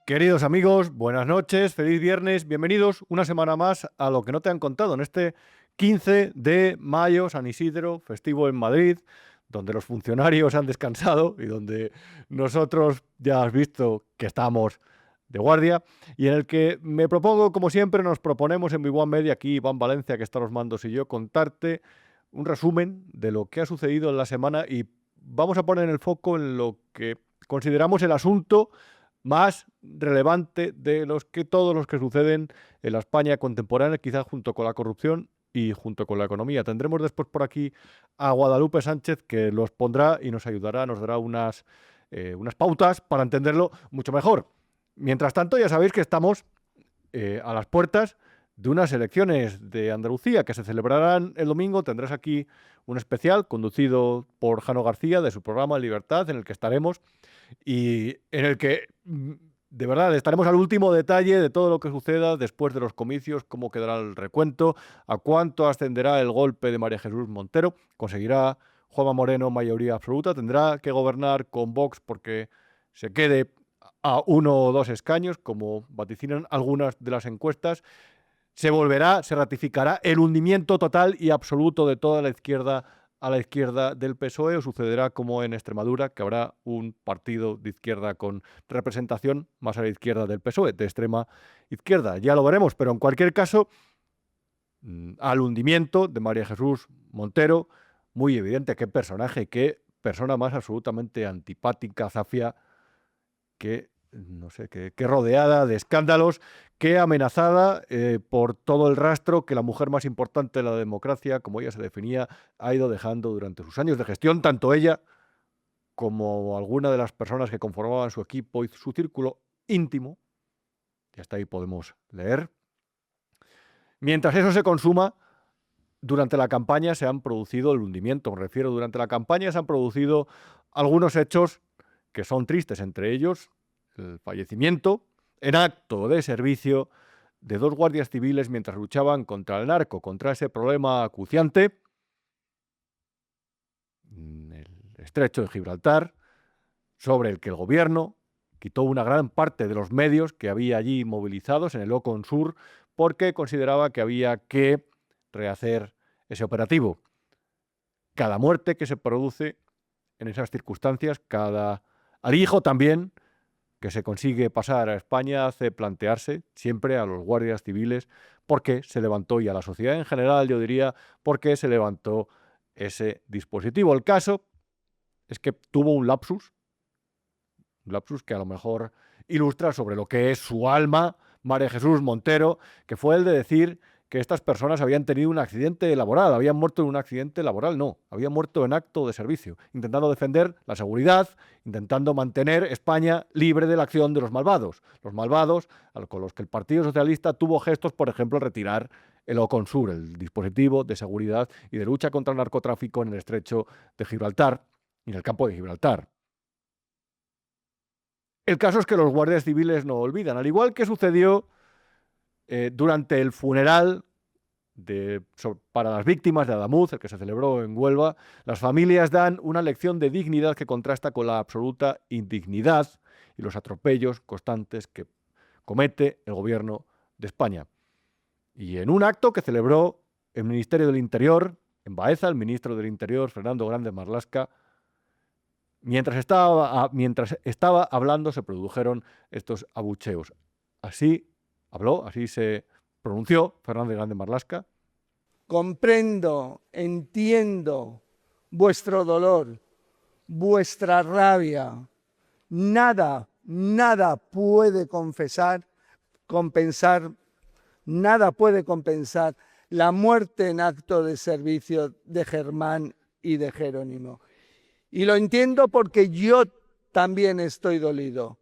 Queridos amigos, buenas noches, feliz viernes, bienvenidos una semana más a Lo que no te han contado en este 15 de mayo, San Isidro, festivo en Madrid, donde los funcionarios han descansado y donde nosotros ya has visto que estamos de guardia, y en el que me propongo, como siempre, nos proponemos en Mi One Media, aquí Iván Valencia, que está a los mandos, y yo, contarte un resumen de lo que ha sucedido en la semana y vamos a poner el foco en lo que consideramos el asunto más relevante de todos los que suceden en la España contemporánea, quizás junto con la corrupción y junto con la economía. Tendremos después por aquí a Guadalupe Sánchez, que los pondrá y nos ayudará, nos dará unas pautas para entenderlo mucho mejor. Mientras tanto, ya sabéis que estamos a las puertas de unas elecciones de Andalucía que se celebrarán el domingo. Tendrás aquí un especial conducido por Jano García de su programa Libertad, en el que estaremos y en el que, de verdad, estaremos al último detalle de todo lo que suceda después de los comicios, cómo quedará el recuento, a cuánto ascenderá el golpe de María Jesús Montero, conseguirá Juanma Moreno mayoría absoluta, tendrá que gobernar con Vox porque se quede a 1 o 2 escaños, como vaticinan algunas de las encuestas. Se ratificará el hundimiento total y absoluto de toda la izquierda a la izquierda del PSOE, o sucederá como en Extremadura, que habrá un partido de izquierda con representación más a la izquierda del PSOE, de extrema izquierda. Ya lo veremos, pero en cualquier caso, al hundimiento de María Jesús Montero, muy evidente. Qué personaje, qué persona más absolutamente antipática, zafia, que no sé, que rodeada de escándalos, que amenazada por todo el rastro que la mujer más importante de la democracia, como ella se definía, ha ido dejando durante sus años de gestión, tanto ella como alguna de las personas que conformaban su equipo y su círculo íntimo, y hasta ahí podemos leer. Mientras eso se consuma, durante la campaña se han producido el hundimiento, me refiero, durante la campaña se han producido algunos hechos que son tristes, entre ellos el fallecimiento en acto de servicio de 2 guardias civiles mientras luchaban contra el narco, contra ese problema acuciante en el estrecho de Gibraltar, sobre el que el gobierno quitó una gran parte de los medios que había allí movilizados en el Ocon Sur porque consideraba que había que rehacer ese operativo. Cada muerte que se produce en esas circunstancias, cada alijo también que se consigue pasar a España hace plantearse siempre a los guardias civiles por qué se levantó, y a la sociedad en general, yo diría, por qué se levantó ese dispositivo. El caso es que tuvo un lapsus que a lo mejor ilustra sobre lo que es su alma, María Jesús Montero, que fue el de decir que estas personas habían tenido un accidente laboral, habían muerto en un accidente laboral, no, habían muerto en acto de servicio, intentando defender la seguridad, intentando mantener España libre de la acción de los malvados con los que el Partido Socialista tuvo gestos, por ejemplo, retirar el Ocon Sur, el dispositivo de seguridad y de lucha contra el narcotráfico en el estrecho de Gibraltar y en el campo de Gibraltar. El caso es que los guardias civiles no olvidan, al igual que sucedió durante el funeral para las víctimas de Adamuz, el que se celebró en Huelva. Las familias dan una lección de dignidad que contrasta con la absoluta indignidad y los atropellos constantes que comete el gobierno de España. Y en un acto que celebró el Ministerio del Interior, en Baeza, el ministro del Interior, Fernando Grande Marlaska, mientras estaba hablando, se produjeron estos abucheos. Así habló, así se pronunció Fernando Grande Marlaska. Comprendo, entiendo vuestro dolor, vuestra rabia. Nada puede compensar la muerte en acto de servicio de Germán y de Jerónimo. Y lo entiendo porque yo también estoy dolido.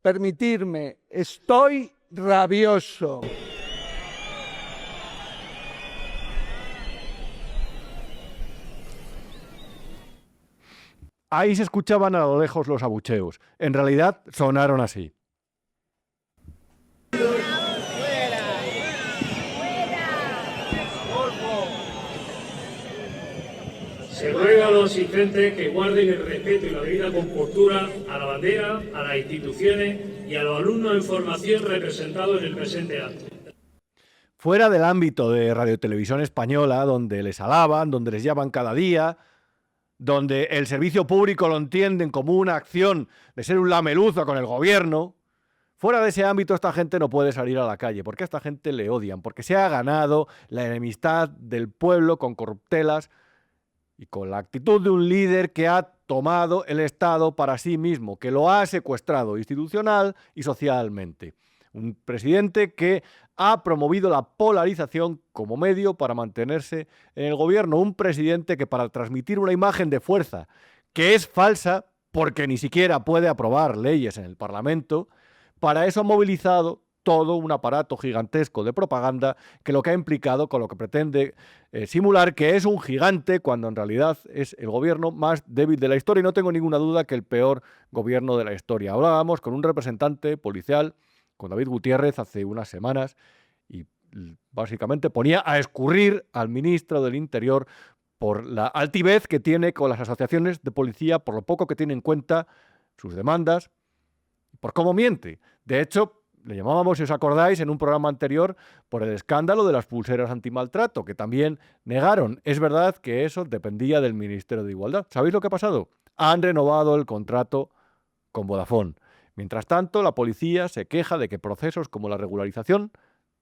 Permitidme, estoy rabioso. Ahí se escuchaban a lo lejos los abucheos. En realidad sonaron así. Se ruega a los asistentes que guarden el respeto y la debida compostura a la bandera, a las instituciones y a los alumnos en formación representados en el presente acto. Fuera del ámbito de Radio Televisión Española, donde les alaban, donde les llaman cada día, donde el servicio público lo entienden como una acción de ser un lameluzo con el gobierno, fuera de ese ámbito esta gente no puede salir a la calle, porque a esta gente le odian, porque se ha ganado la enemistad del pueblo con corruptelas y con la actitud de un líder que ha tomado el Estado para sí mismo, que lo ha secuestrado institucional y socialmente. Un presidente que ha promovido la polarización como medio para mantenerse en el gobierno. Un presidente que, para transmitir una imagen de fuerza que es falsa, porque ni siquiera puede aprobar leyes en el Parlamento, para eso ha movilizado todo un aparato gigantesco de propaganda que lo que ha implicado con lo que pretende simular que es un gigante cuando en realidad es el gobierno más débil de la historia, y no tengo ninguna duda que el peor gobierno de la historia. Hablábamos con un representante policial, con David Gutiérrez, hace unas semanas, y básicamente ponía a escurrir al ministro del Interior por la altivez que tiene con las asociaciones de policía, por lo poco que tiene en cuenta sus demandas, por cómo miente. De hecho, le llamábamos, si os acordáis, en un programa anterior por el escándalo de las pulseras antimaltrato, que también negaron. Es verdad que eso dependía del Ministerio de Igualdad. ¿Sabéis lo que ha pasado? Han renovado el contrato con Vodafone. Mientras tanto, la policía se queja de que procesos como la regularización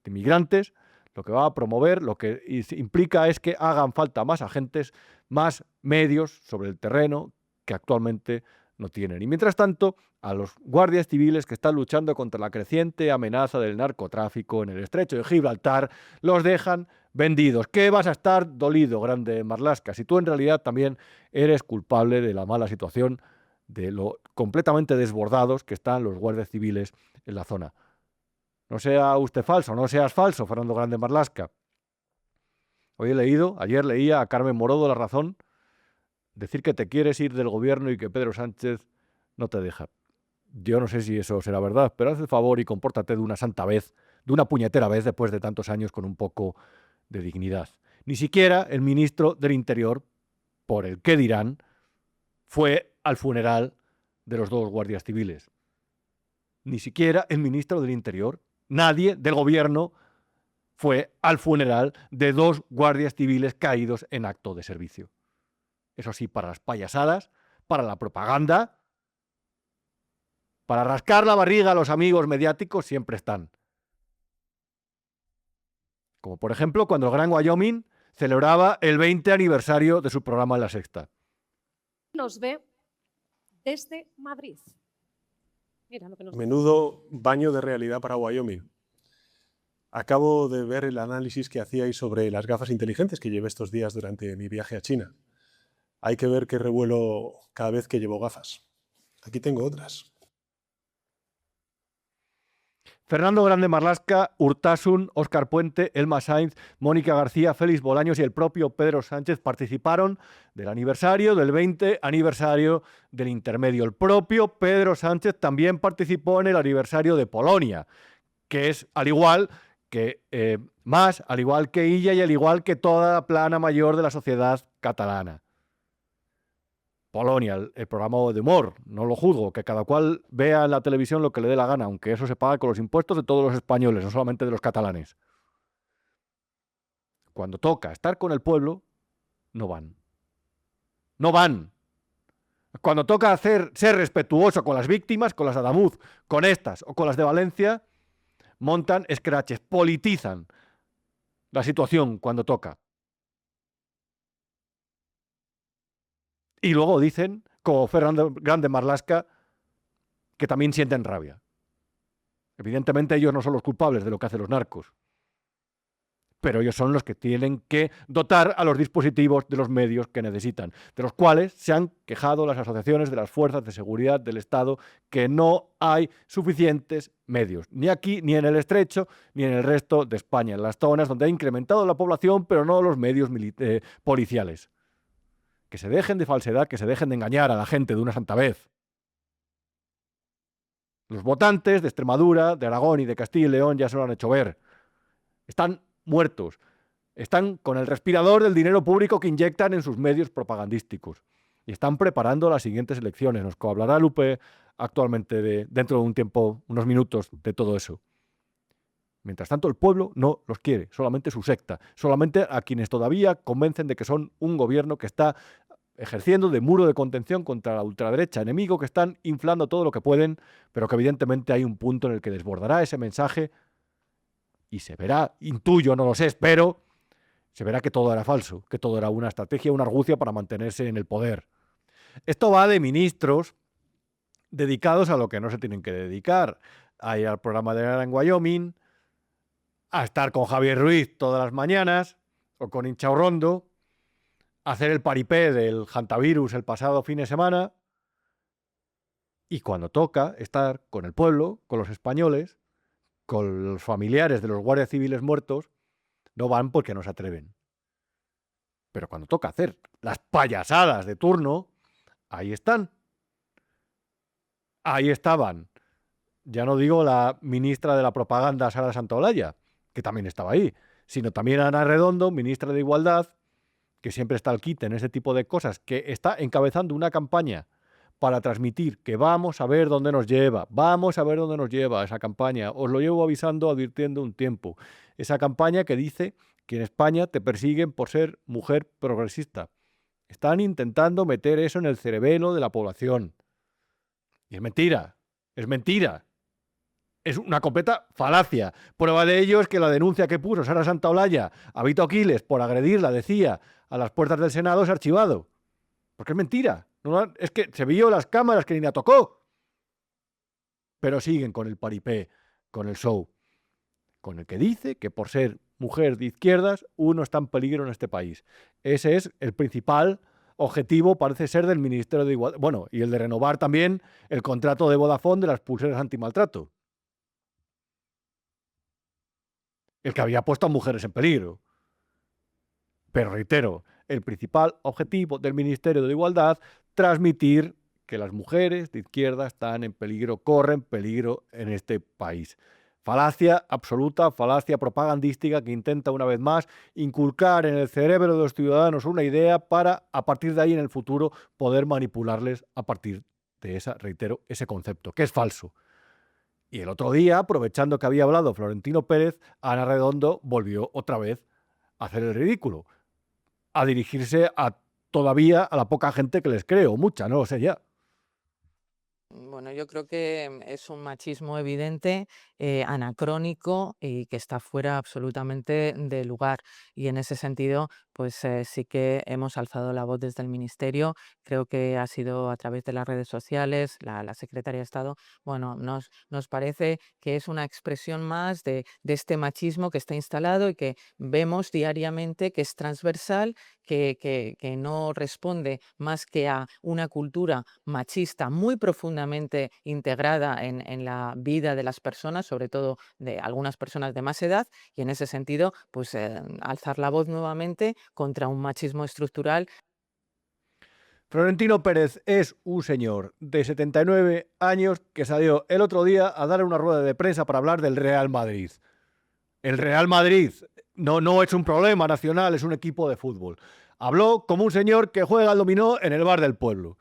de inmigrantes, lo que va a promover, lo que implica es que hagan falta más agentes, más medios sobre el terreno que actualmente no tienen. Y mientras tanto, a los guardias civiles que están luchando contra la creciente amenaza del narcotráfico en el estrecho de Gibraltar, los dejan vendidos. ¿Qué vas a estar dolido, Grande Marlaska, si tú en realidad también eres culpable de la mala situación, de lo completamente desbordados que están los guardias civiles en la zona? No sea usted falso, no seas falso, Fernando Grande Marlaska. Ayer leía a Carmen Morodo La Razón decir que te quieres ir del gobierno y que Pedro Sánchez no te deja. Yo no sé si eso será verdad, pero haz el favor y compórtate de una santa vez, de una puñetera vez después de tantos años con un poco de dignidad. Ni siquiera el ministro del Interior, por el que dirán, fue al funeral de los dos guardias civiles. Ni siquiera el ministro del Interior, nadie del gobierno fue al funeral de dos guardias civiles caídos en acto de servicio. Eso sí, para las payasadas, para la propaganda, para rascar la barriga a los amigos mediáticos siempre están. Como por ejemplo cuando el Gran Wyoming celebraba el 20 aniversario de su programa en La Sexta. Nos ve desde Madrid. Mira lo que nos Menudo baño de realidad para Wyoming. Acabo de ver el análisis que hacíais sobre las gafas inteligentes que llevé estos días durante mi viaje a China. Hay que ver qué revuelo cada vez que llevo gafas. Aquí tengo otras. Fernando Grande Marlaska, Urtasun, Óscar Puente, Elma Sainz, Mónica García, Félix Bolaños y el propio Pedro Sánchez participaron del aniversario, del 20 aniversario del intermedio. El propio Pedro Sánchez también participó en el aniversario de Polonia, que es al igual que al igual que Illa y al igual que toda la plana mayor de la sociedad catalana. Polonia, el programa de humor, no lo juzgo, que cada cual vea en la televisión lo que le dé la gana, aunque eso se paga con los impuestos de todos los españoles, no solamente de los catalanes. Cuando toca estar con el pueblo, no van. No van. Cuando toca ser respetuoso con las víctimas, con las de Adamuz, con estas o con las de Valencia, montan escraches, politizan la situación cuando toca. Y luego dicen, como Fernando Grande Marlaska, que también sienten rabia. Evidentemente ellos no son los culpables de lo que hacen los narcos, pero ellos son los que tienen que dotar a los dispositivos de los medios que necesitan, de los cuales se han quejado las asociaciones de las fuerzas de seguridad del Estado, que no hay suficientes medios, ni aquí, ni en el Estrecho, ni en el resto de España, en las zonas donde ha incrementado la población, pero no los medios policiales. Que se dejen de falsedad, que se dejen de engañar a la gente de una santa vez. Los votantes de Extremadura, de Aragón y de Castilla y León ya se lo han hecho ver. Están muertos. Están con el respirador del dinero público que inyectan en sus medios propagandísticos. Y están preparando las siguientes elecciones. Nos hablará Lupe actualmente dentro de un tiempo, unos minutos de todo eso. Mientras tanto, el pueblo no los quiere, solamente su secta, solamente a quienes todavía convencen de que son un gobierno que está ejerciendo de muro de contención contra la ultraderecha, enemigo que están inflando todo lo que pueden, pero que evidentemente hay un punto en el que desbordará ese mensaje y se verá, intuyo, no lo sé, espero, se verá que todo era falso, que todo era una estrategia, una argucia para mantenerse en el poder. Esto va de ministros dedicados a lo que no se tienen que dedicar, a ir al programa de Guerra en Wyoming, a estar con Javier Ruiz todas las mañanas, o con Inchaurrondo, a hacer el paripé del hantavirus el pasado fin de semana, y cuando toca estar con el pueblo, con los españoles, con los familiares de los guardias civiles muertos, no van porque no se atreven. Pero cuando toca hacer las payasadas de turno, ahí están. Ahí estaban. Ya no digo la ministra de la propaganda, Sara Santaolalla, que también estaba ahí, sino también Ana Redondo, ministra de Igualdad, que siempre está al quite en ese tipo de cosas, que está encabezando una campaña para transmitir que vamos a ver dónde nos lleva, esa campaña. Os lo llevo avisando, advirtiendo un tiempo. Esa campaña que dice que en España te persiguen por ser mujer progresista. Están intentando meter eso en el cerebelo de la población. Y es mentira, es mentira. Es una completa falacia. Prueba de ello es que la denuncia que puso Sara Santaolalla a Vito Aquiles por agredirla, decía, a las puertas del Senado es archivado. Porque es mentira. No, es que se vio las cámaras que ni la tocó. Pero siguen con el paripé, con el show, con el que dice que por ser mujer de izquierdas uno está en peligro en este país. Ese es el principal objetivo, parece ser, del Ministerio de Igualdad. Bueno, y el de renovar también el contrato de Vodafone de las pulseras antimaltrato. El que había puesto a mujeres en peligro. Pero reitero, el principal objetivo del Ministerio de Igualdad, transmitir que las mujeres de izquierda están en peligro, corren peligro en este país. Falacia absoluta, falacia propagandística que intenta una vez más inculcar en el cerebro de los ciudadanos una idea para, a partir de ahí en el futuro, poder manipularles a partir de ese concepto, que es falso. Y el otro día, aprovechando que había hablado Florentino Pérez, Ana Redondo volvió otra vez a hacer el ridículo, a dirigirse todavía a la poca gente que les creo, mucha, no lo sé ya. Bueno, yo creo que es un machismo evidente, anacrónico y que está fuera absolutamente de lugar. Y en ese sentido, pues sí que hemos alzado la voz desde el Ministerio. Creo que ha sido a través de las redes sociales, la Secretaría de Estado. Bueno, nos parece que es una expresión más de este machismo que está instalado y que vemos diariamente que es transversal, que no responde más que a una cultura machista muy profundamente integrada en la vida de las personas, sobre todo de algunas personas de más edad, y en ese sentido, pues alzar la voz nuevamente contra un machismo estructural. Florentino Pérez es un señor de 79 años que salió el otro día a dar una rueda de prensa para hablar del Real Madrid. El Real Madrid no es un problema nacional, es un equipo de fútbol. Habló como un señor que juega al dominó en el bar del pueblo.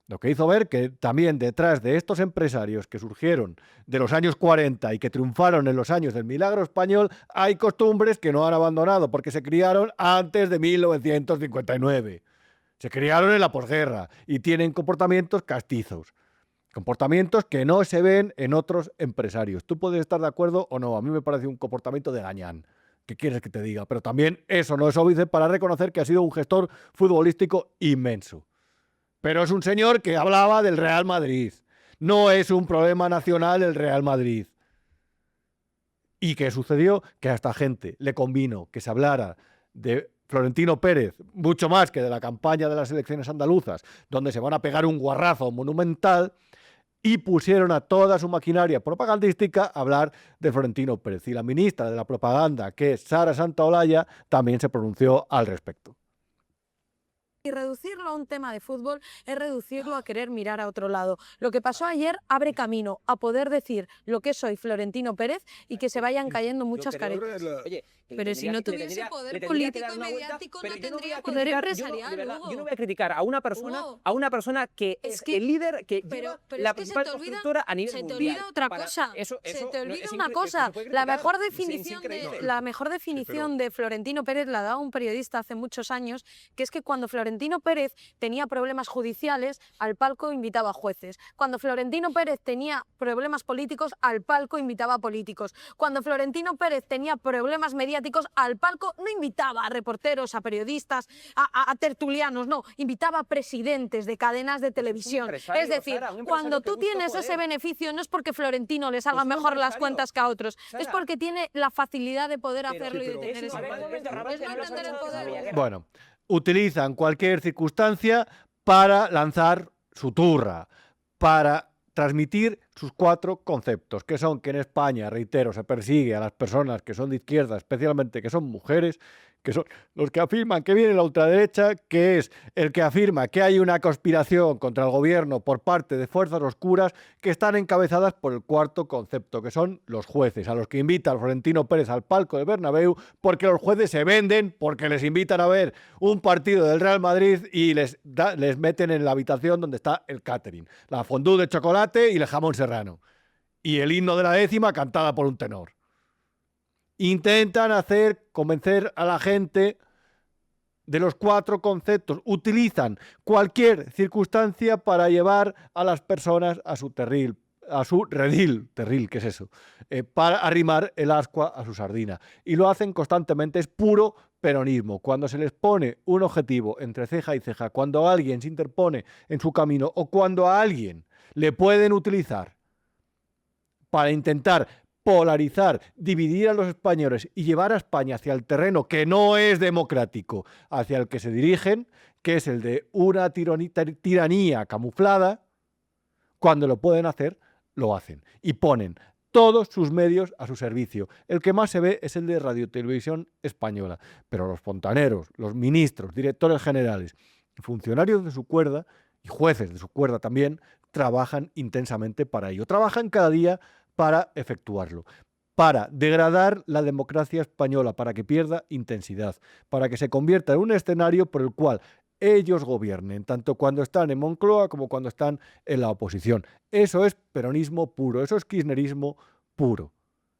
Lo que hizo ver que también detrás de estos empresarios que surgieron de los años 40 y que triunfaron en los años del milagro español, hay costumbres que no han abandonado porque se criaron antes de 1959. Se criaron en la posguerra y tienen comportamientos castizos. Comportamientos que no se ven en otros empresarios. Tú puedes estar de acuerdo o no. A mí me parece un comportamiento de gañán. ¿Qué quieres que te diga? Pero también eso no es óbice para reconocer que ha sido un gestor futbolístico inmenso. Pero es un señor que hablaba del Real Madrid. No es un problema nacional el Real Madrid. ¿Y qué sucedió? Que a esta gente le convino que se hablara de Florentino Pérez, mucho más que de la campaña de las elecciones andaluzas, donde se van a pegar un guarrazo monumental, y pusieron a toda su maquinaria propagandística a hablar de Florentino Pérez. Y la ministra de la propaganda, que es Sara Santaolalla, también se pronunció al respecto. Y reducirlo a un tema de fútbol es reducirlo a querer mirar a otro lado. Lo que pasó ayer abre camino a poder decir lo que soy Florentino Pérez y que se vayan cayendo muchas caretas. Oye, Pero si no tuviese poder político y mediático, no tendría poder empresarial. Yo no voy a criticar a una persona que es el líder, que lleva la principal constructora a nivel mundial. Se te olvida otra cosa. Se te olvida una cosa. La mejor definición de Florentino Pérez la da un periodista hace muchos años, que es que cuando Florentino Pérez tenía problemas judiciales, al palco invitaba a jueces. Cuando Florentino Pérez tenía problemas políticos, al palco invitaba a políticos. Cuando Florentino Pérez tenía problemas mediáticos, al palco no invitaba a reporteros, a periodistas, a tertulianos, no, invitaba a presidentes de cadenas de televisión. Es decir, cuando tú tienes ese beneficio, no es porque Florentino les haga mejor las cuentas que a otros, es porque tiene la facilidad de poder hacerlo y de tener ese poder. Bueno, utilizan cualquier circunstancia para lanzar su turra, para transmitir sus 4 conceptos, que son que en España, reitero, se persigue a las personas que son de izquierda, especialmente que son mujeres, que son los que afirman que viene la ultraderecha, que es el que afirma que hay una conspiración contra el gobierno por parte de fuerzas oscuras que están encabezadas por el 4º concepto, que son los jueces, a los que invita el Florentino Pérez al palco del Bernabéu, porque los jueces se venden, porque les invitan a ver un partido del Real Madrid y les meten en la habitación donde está el catering, la fondue de chocolate y el jamón serrano, y el himno de la 10ª cantada por un tenor. Intentan convencer a la gente de los 4 conceptos. Utilizan cualquier circunstancia para llevar a las personas a su redil, ¿qué es eso? Para arrimar el ascua a su sardina. Y lo hacen constantemente, es puro peronismo. Cuando se les pone un objetivo entre ceja y ceja, cuando alguien se interpone en su camino o cuando a alguien le pueden utilizar para intentar polarizar, dividir a los españoles y llevar a España hacia el terreno que no es democrático, hacia el que se dirigen, que es el de una tiranía camuflada, cuando lo pueden hacer, lo hacen. Y ponen todos sus medios a su servicio. El que más se ve es el de Radio Televisión Española. Pero los fontaneros, los ministros, directores generales, funcionarios de su cuerda y jueces de su cuerda también, trabajan intensamente para ello. Trabajan cada día para efectuarlo, para degradar la democracia española, para que pierda intensidad, para que se convierta en un escenario por el cual ellos gobiernen, tanto cuando están en Moncloa como cuando están en la oposición. Eso es peronismo puro, eso es kirchnerismo puro.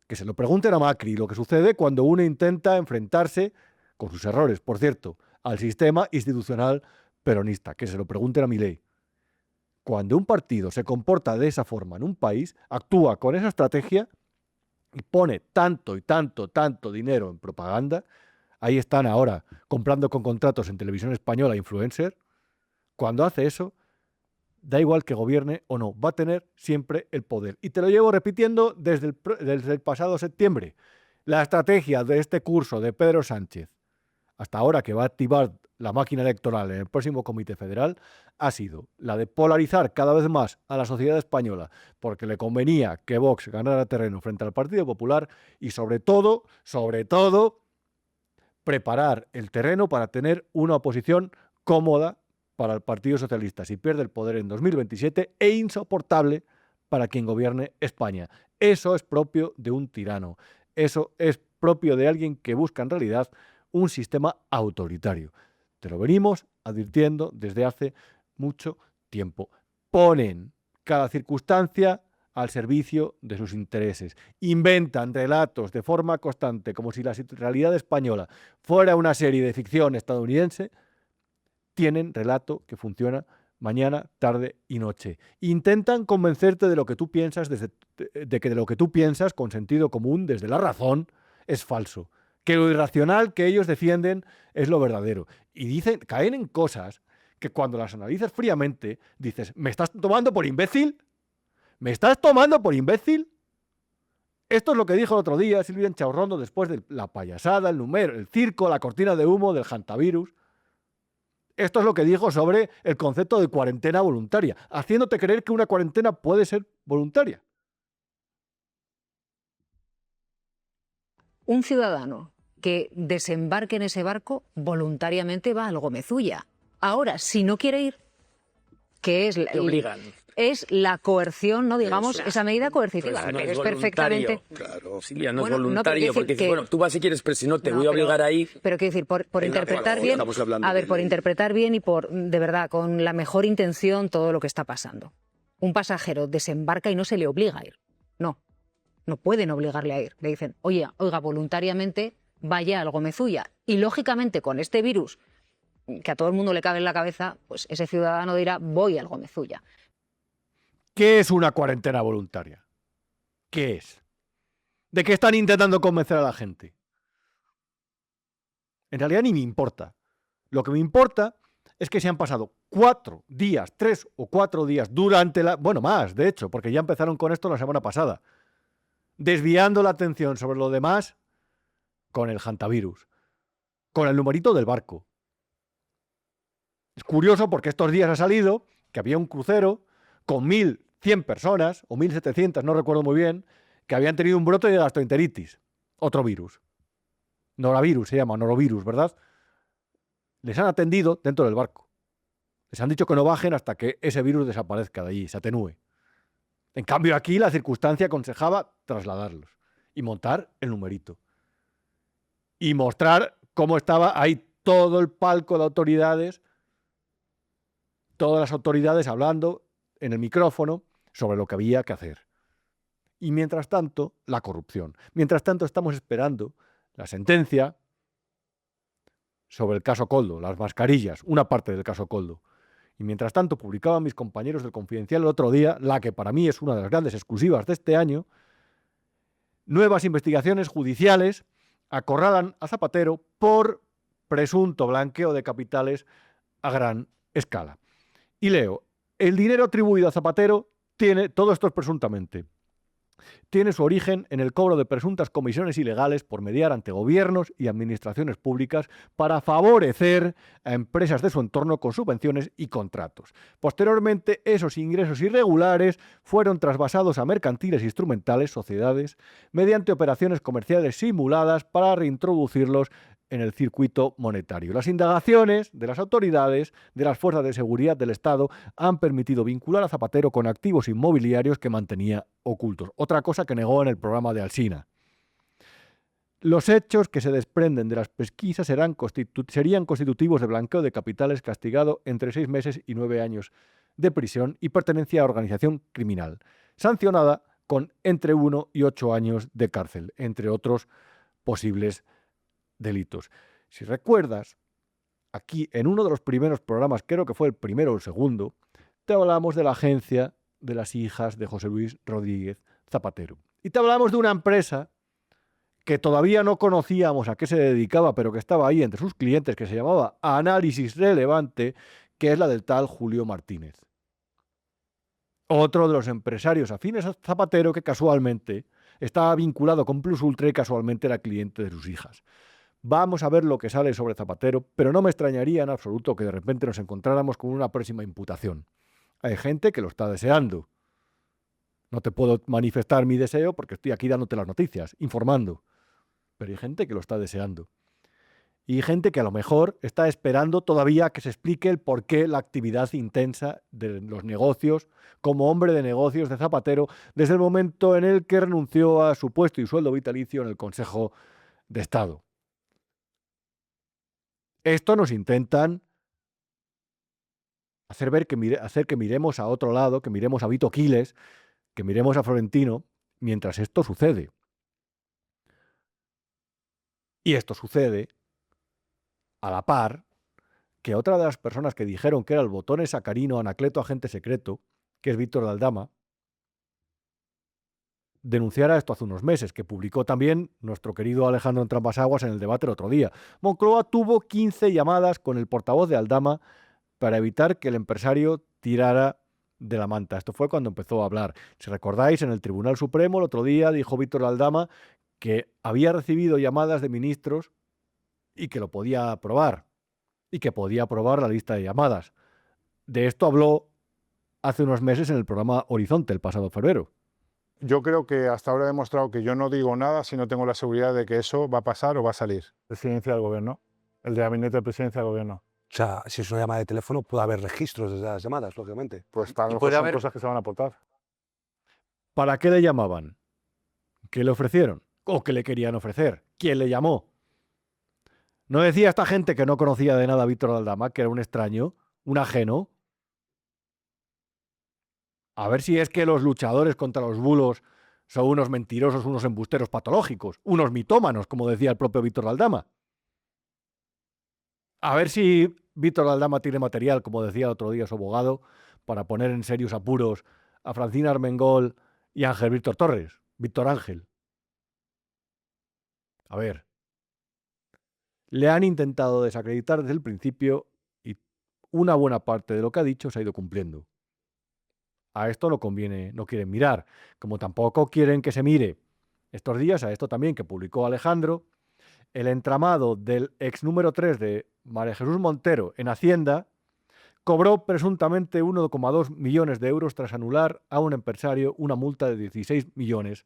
Que se lo pregunten a Macri, lo que sucede cuando uno intenta enfrentarse, con sus errores, por cierto, al sistema institucional peronista. Que se lo pregunten a Milei. Cuando un partido se comporta de esa forma en un país, actúa con esa estrategia y pone tanto y tanto dinero en propaganda, ahí están ahora comprando con contratos en televisión española influencers, cuando hace eso, da igual que gobierne o no, va a tener siempre el poder. Y te lo llevo repitiendo desde el pasado septiembre. La estrategia de este curso de Pedro Sánchez, hasta ahora que va a activar la máquina electoral en el próximo Comité Federal, ha sido la de polarizar cada vez más a la sociedad española porque le convenía que Vox ganara terreno frente al Partido Popular y sobre todo, preparar el terreno para tener una oposición cómoda para el Partido Socialista si pierde el poder en 2027 e insoportable para quien gobierne España. Eso es propio de un tirano. Eso es propio de alguien que busca en realidad un sistema autoritario. Te lo venimos advirtiendo desde hace mucho tiempo. Ponen cada circunstancia al servicio de sus intereses. Inventan relatos de forma constante, como si la realidad española fuera una serie de ficción estadounidense. Tienen relato que funciona mañana, tarde y noche. Intentan convencerte de lo que tú piensas, de que lo que tú piensas con sentido común, desde la razón, es falso. Que lo irracional que ellos defienden es lo verdadero. Y caen en cosas que cuando las analizas fríamente dices, ¿me estás tomando por imbécil? ¿Me estás tomando por imbécil? Esto es lo que dijo el otro día Silvia Chaurrondo después de la payasada, el número, el circo, la cortina de humo del hantavirus. Esto es lo que dijo sobre el concepto de cuarentena voluntaria, haciéndote creer que una cuarentena puede ser voluntaria. Un ciudadano que desembarque en ese barco voluntariamente va al Gomezulla. Ahora, si no quiere ir, que es Te obligan. es la coerción, ¿no? Digamos, esa medida coercitiva, Pero no que es voluntario. perfectamente... Claro, Silvia, no Bueno, es no, pero voluntario, quiero porque decir dices, que- bueno, tú vas si quieres, pero si no te No, voy a pero- obligar a ir. Pero quiero decir, por Hay una interpretar prueba, bien, estamos hablando a ver, de por ley. interpretar bien y por, de verdad, con la mejor intención todo lo que está pasando. Un pasajero desembarca y no se le obliga a ir. No, no pueden obligarle a ir. Le dicen, oiga, voluntariamente vaya al Gómez-Ulla. Y lógicamente con este virus, que a todo el mundo le cabe en la cabeza, pues ese ciudadano dirá, voy al Gómez-Ulla. ¿Qué es una cuarentena voluntaria? ¿Qué es? ¿De qué están intentando convencer a la gente? En realidad ni me importa. Lo que me importa es que se han pasado 4 días, 3 o 4 días durante la... Bueno, más, de hecho, porque ya empezaron con esto la semana pasada. Desviando la atención sobre lo demás con el hantavirus, con el numerito del barco. Es curioso porque estos días ha salido que había un crucero con 1.100 personas, o 1.700, no recuerdo muy bien, que habían tenido un brote de gastroenteritis, otro virus. Norovirus se llama, norovirus, ¿verdad? Les han atendido dentro del barco. Les han dicho que no bajen hasta que ese virus desaparezca de allí, se atenúe. En cambio aquí la circunstancia aconsejaba trasladarlos y montar el numerito. Y mostrar cómo estaba ahí todo el palco de autoridades, todas las autoridades hablando en el micrófono sobre lo que había que hacer. Y mientras tanto, la corrupción. Mientras tanto, estamos esperando la sentencia sobre el caso Koldo, las mascarillas, una parte del caso Koldo. Y mientras tanto, publicaban mis compañeros del Confidencial el otro día, la que para mí es una de las grandes exclusivas de este año, nuevas investigaciones judiciales acorralan a Zapatero por presunto blanqueo de capitales a gran escala. Y leo, el dinero atribuido a Zapatero tiene, todo esto es presuntamente, tiene su origen en el cobro de presuntas comisiones ilegales por mediar ante gobiernos y administraciones públicas para favorecer a empresas de su entorno con subvenciones y contratos. Posteriormente, esos ingresos irregulares fueron trasvasados a mercantiles instrumentales, sociedades, mediante operaciones comerciales simuladas para reintroducirlos en el circuito monetario. Las indagaciones de las autoridades de las fuerzas de seguridad del Estado han permitido vincular a Zapatero con activos inmobiliarios que mantenía ocultos. Otra cosa que negó en el programa de Alsina. Los hechos que se desprenden de las pesquisas serían constitutivos de blanqueo de capitales castigado entre 6 meses y 9 años de prisión y pertenencia a organización criminal, sancionada con entre 1 y 8 años de cárcel, entre otros posibles delitos. Si recuerdas, aquí en uno de los primeros programas, creo que fue el primero o el segundo, te hablamos de la agencia de las hijas de José Luis Rodríguez Zapatero. Y te hablamos de una empresa que todavía no conocíamos a qué se dedicaba, pero que estaba ahí entre sus clientes, que se llamaba Análisis Relevante, que es la del tal Julio Martínez. Otro de los empresarios afines a Zapatero que casualmente estaba vinculado con Plus Ultra y casualmente era cliente de sus hijas. Vamos a ver lo que sale sobre Zapatero, pero no me extrañaría en absoluto que de repente nos encontráramos con una próxima imputación. Hay gente que lo está deseando. No te puedo manifestar mi deseo porque estoy aquí dándote las noticias, informando. Pero hay gente que lo está deseando. Y hay gente que a lo mejor está esperando todavía que se explique el por qué la actividad intensa de los negocios, como hombre de negocios de Zapatero, desde el momento en el que renunció a su puesto y sueldo vitalicio en el Consejo de Estado. Esto nos intentan hacer ver hacer que miremos a otro lado, que miremos a Vito Quiles, que miremos a Florentino, mientras esto sucede. Y esto sucede a la par que otra de las personas que dijeron que era el Botones Sacarino Anacleto agente secreto, que es Víctor de Aldama, denunciara esto hace unos meses, que publicó también nuestro querido Alejandro Entramasaguas en el debate el otro día. Moncloa tuvo 15 llamadas con el portavoz de Aldama para evitar que el empresario tirara de la manta. Esto fue cuando empezó a hablar. Si recordáis, en el Tribunal Supremo el otro día dijo Víctor de Aldama que había recibido llamadas de ministros y que lo podía aprobar, y que podía aprobar la lista de llamadas. De esto habló hace unos meses en el programa Horizonte, el pasado febrero. Yo creo que hasta ahora he demostrado que yo no digo nada si no tengo la seguridad de que eso va a pasar o va a salir. Presidencia del Gobierno, el de gabinete de presidencia del Gobierno. O sea, si es una llamada de teléfono, puede haber registros de las llamadas, lógicamente. Pues a lo Y mejor puede son haber... cosas que se van a aportar. ¿Para qué le llamaban? ¿Qué le ofrecieron? ¿O qué le querían ofrecer? ¿Quién le llamó? ¿No decía esta gente que no conocía de nada a Víctor Aldama, que era un extraño, un ajeno? A ver si es que los luchadores contra los bulos son unos mentirosos, unos embusteros patológicos, unos mitómanos, como decía el propio Víctor Aldama. A ver si Víctor Aldama tiene material, como decía el otro día su abogado, para poner en serios apuros a Francina Armengol y a Ángel Víctor Torres. Víctor Ángel. A ver. Le han intentado desacreditar desde el principio y una buena parte de lo que ha dicho se ha ido cumpliendo. A esto no conviene, no quieren mirar, como tampoco quieren que se mire estos días a esto también que publicó Alejandro, el entramado del ex número 3 de María Jesús Montero en Hacienda cobró presuntamente 1,2 millones de euros tras anular a un empresario una multa de 16 millones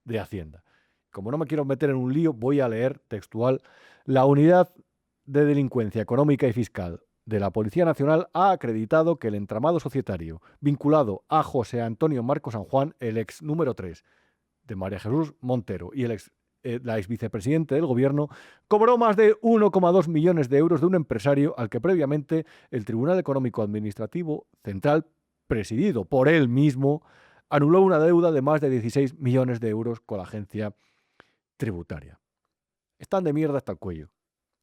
de Hacienda. Como no me quiero meter en un lío, voy a leer textual: la Unidad de Delincuencia Económica y Fiscal de la Policía Nacional ha acreditado que el entramado societario vinculado a José Antonio Marco San Juan, el ex número 3 de María Jesús Montero y la ex vicepresidente del Gobierno, cobró más de 1,2 millones de euros de un empresario al que previamente el Tribunal Económico Administrativo Central, presidido por él mismo, anuló una deuda de más de 16 millones de euros con la agencia tributaria. Están de mierda hasta el cuello.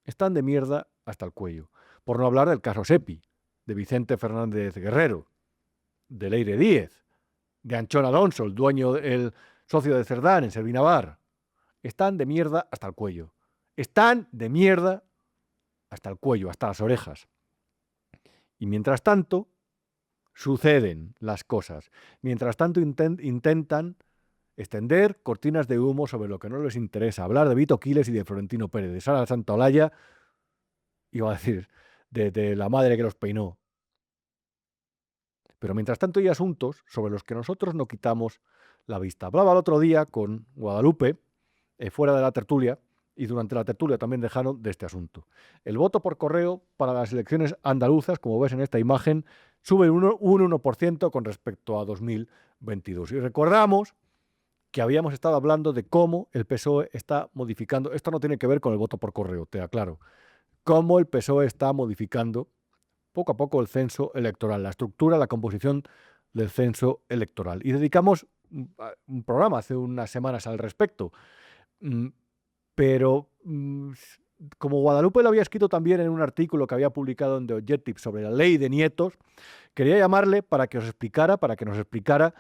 Están de mierda hasta el cuello. Por no hablar del caso Sepi, de Vicente Fernández Guerrero, de Leire Díez, de Anchón Alonso, el dueño, el socio de Cerdán en Servinavar. Están de mierda hasta el cuello. Están de mierda hasta el cuello, hasta las orejas. Y mientras tanto, suceden las cosas. Mientras tanto, intentan extender cortinas de humo sobre lo que no les interesa. Hablar de Vito Quiles y de Florentino Pérez, de Sara Santaolalla, iba a decir, de la madre que los peinó. Pero mientras tanto hay asuntos sobre los que nosotros no quitamos la vista. Hablaba el otro día con Guadalupe, fuera de la tertulia, y durante la tertulia también dejaron de este asunto. El voto por correo para las elecciones andaluzas, como ves en esta imagen, sube un 1% con respecto a 2022. Y recordamos que habíamos estado hablando de cómo el PSOE está modificando, esto no tiene que ver con el voto por correo, te aclaro, cómo el PSOE está modificando poco a poco el censo electoral, la estructura, la composición del censo electoral. Y dedicamos un programa hace unas semanas al respecto. Pero como Guadalupe lo había escrito también en un artículo que había publicado en The Objective sobre la ley de nietos, quería llamarle para que nos explicara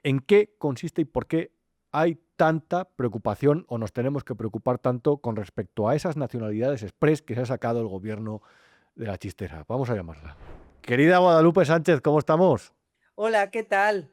en qué consiste y por qué hay tanta preocupación o nos tenemos que preocupar tanto con respecto a esas nacionalidades express que se ha sacado el gobierno de la chistera. Vamos a llamarla. Querida Guadalupe Sánchez, ¿cómo estamos? Hola, ¿qué tal?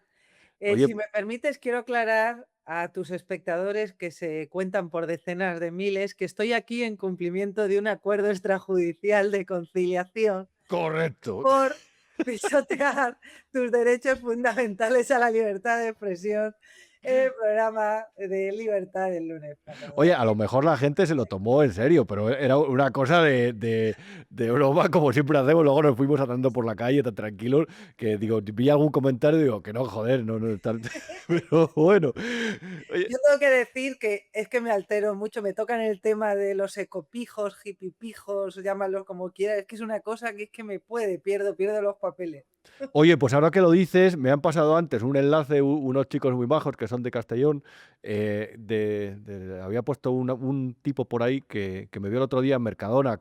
Oye, Si me permites, quiero aclarar a tus espectadores que se cuentan por decenas de miles que estoy aquí en cumplimiento de un acuerdo extrajudicial de conciliación correcto. por pisotear tus derechos fundamentales a la libertad de expresión en el programa de Libertad del lunes. Oye, a lo mejor la gente se lo tomó en serio, pero era una cosa de broma, como siempre hacemos. Luego nos fuimos andando por la calle tan tranquilos que, digo, vi algún comentario y digo, que no, joder, no, pero bueno. Oye. Yo tengo que decir que es que me altero mucho, me tocan el tema de los ecopijos, hipipijos, llámalos como quieras, es que es una cosa que es que me pierdo los papeles. Oye, pues ahora que lo dices, me han pasado antes un enlace, unos chicos muy bajos que son de Castellón, había puesto un tipo por ahí que me vio el otro día en Mercadona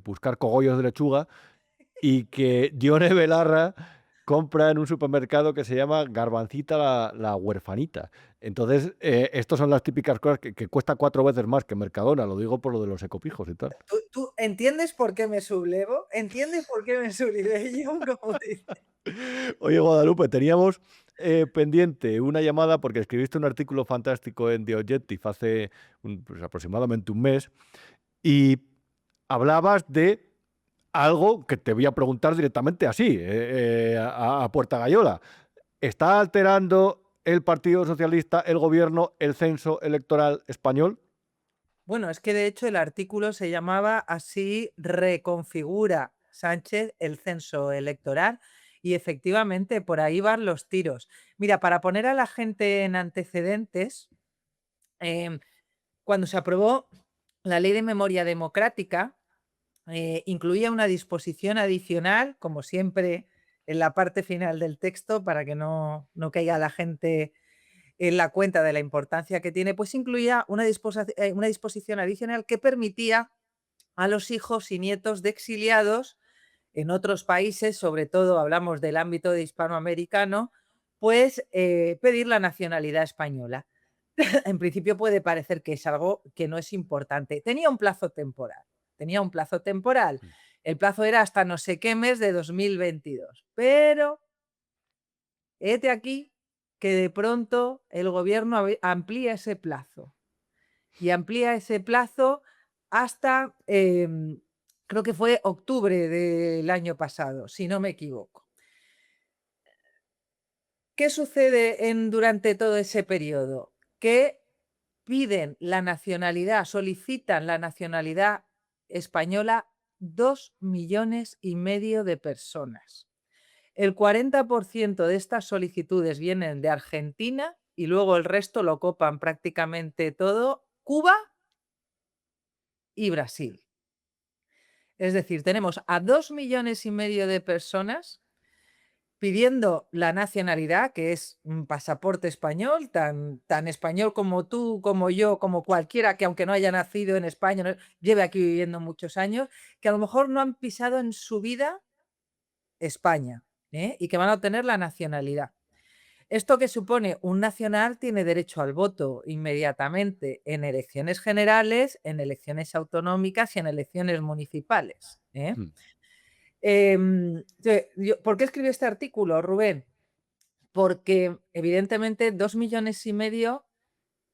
buscar cogollos de lechuga y que Dione Belarra compra en un supermercado que se llama Garbancita la huerfanita. Entonces, estas son las típicas cosas que cuesta 4 veces más que Mercadona, lo digo por lo de los ecopijos y tal. ¿Tú entiendes por qué me sublevo? ¿Entiendes por qué me sublevé yo? Como dices? Oye, Guadalupe, teníamos pendiente una llamada porque escribiste un artículo fantástico en The Objective hace pues aproximadamente un mes y hablabas de algo que te voy a preguntar directamente así, a puerta gallola. ¿Está alterando el Partido Socialista, el gobierno, el censo electoral español? Bueno, es que de hecho el artículo se llamaba así, reconfigura Sánchez el censo electoral y efectivamente por ahí van los tiros. Mira, para poner a la gente en antecedentes, cuando se aprobó la Ley de Memoria Democrática, incluía una disposición adicional, como siempre en la parte final del texto, para que no caiga la gente en la cuenta de la importancia que tiene, pues incluía una disposición adicional que permitía a los hijos y nietos de exiliados en otros países, sobre todo hablamos del ámbito de hispanoamericano, pues pedir la nacionalidad española. En principio puede parecer que es algo que no es importante. Tenía un plazo temporal. El plazo era hasta no sé qué mes de 2022. Pero hete aquí que de pronto el gobierno amplía ese plazo. Y amplía ese plazo hasta, creo que fue octubre del año pasado, si no me equivoco. ¿Qué sucede durante todo ese periodo? Que piden la nacionalidad, solicitan la nacionalidad española 2,5 millones de personas. El 40% de estas solicitudes vienen de Argentina y luego el resto lo copan prácticamente todo Cuba y Brasil. Es decir, tenemos a 2,5 millones de personas pidiendo la nacionalidad, que es un pasaporte español, tan español como tú, como yo, como cualquiera que aunque no haya nacido en España, lleve aquí viviendo muchos años, que a lo mejor no han pisado en su vida España, y que van a obtener la nacionalidad. Esto que supone un nacional tiene derecho al voto inmediatamente en elecciones generales, en elecciones autonómicas y en elecciones municipales. ¿Por qué escribí este artículo, Rubén? Porque evidentemente 2,5 millones,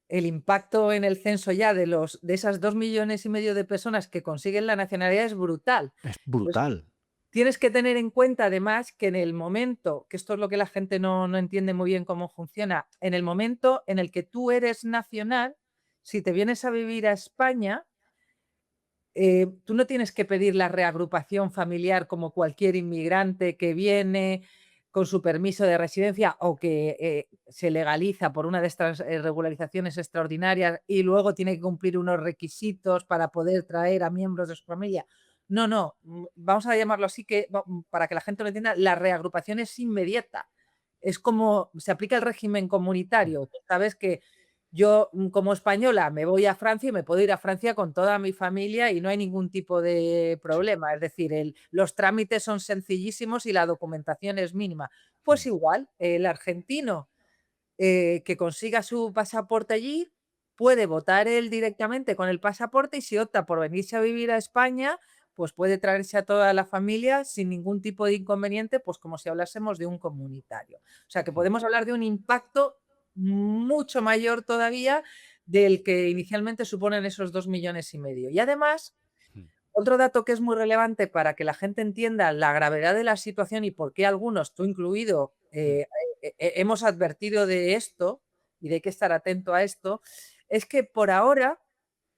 el impacto en el censo ya de esas 2,5 millones de personas que consiguen la nacionalidad es brutal. Es brutal. Pues, tienes que tener en cuenta además que en el momento, que esto es lo que la gente no entiende muy bien cómo funciona, en el momento en el que tú eres nacional, si te vienes a vivir a España, tú no tienes que pedir la reagrupación familiar como cualquier inmigrante que viene con su permiso de residencia o que se legaliza por una de estas regularizaciones extraordinarias y luego tiene que cumplir unos requisitos para poder traer a miembros de su familia. No, vamos a llamarlo así para que la gente lo entienda, la reagrupación es inmediata. Es como se aplica el régimen comunitario. Tú sabes que yo, como española, me voy a Francia y me puedo ir a Francia con toda mi familia y no hay ningún tipo de problema. Es decir, los trámites son sencillísimos y la documentación es mínima. Pues igual, el argentino que consiga su pasaporte allí puede votar él directamente con el pasaporte y si opta por venirse a vivir a España, pues puede traerse a toda la familia sin ningún tipo de inconveniente, pues como si hablásemos de un comunitario. O sea que podemos hablar de un impacto mucho mayor todavía del que inicialmente suponen esos 2,5 millones. Y además, otro dato que es muy relevante para que la gente entienda la gravedad de la situación y por qué algunos, tú incluido, hemos advertido de esto y de que estar atento a esto, es que por ahora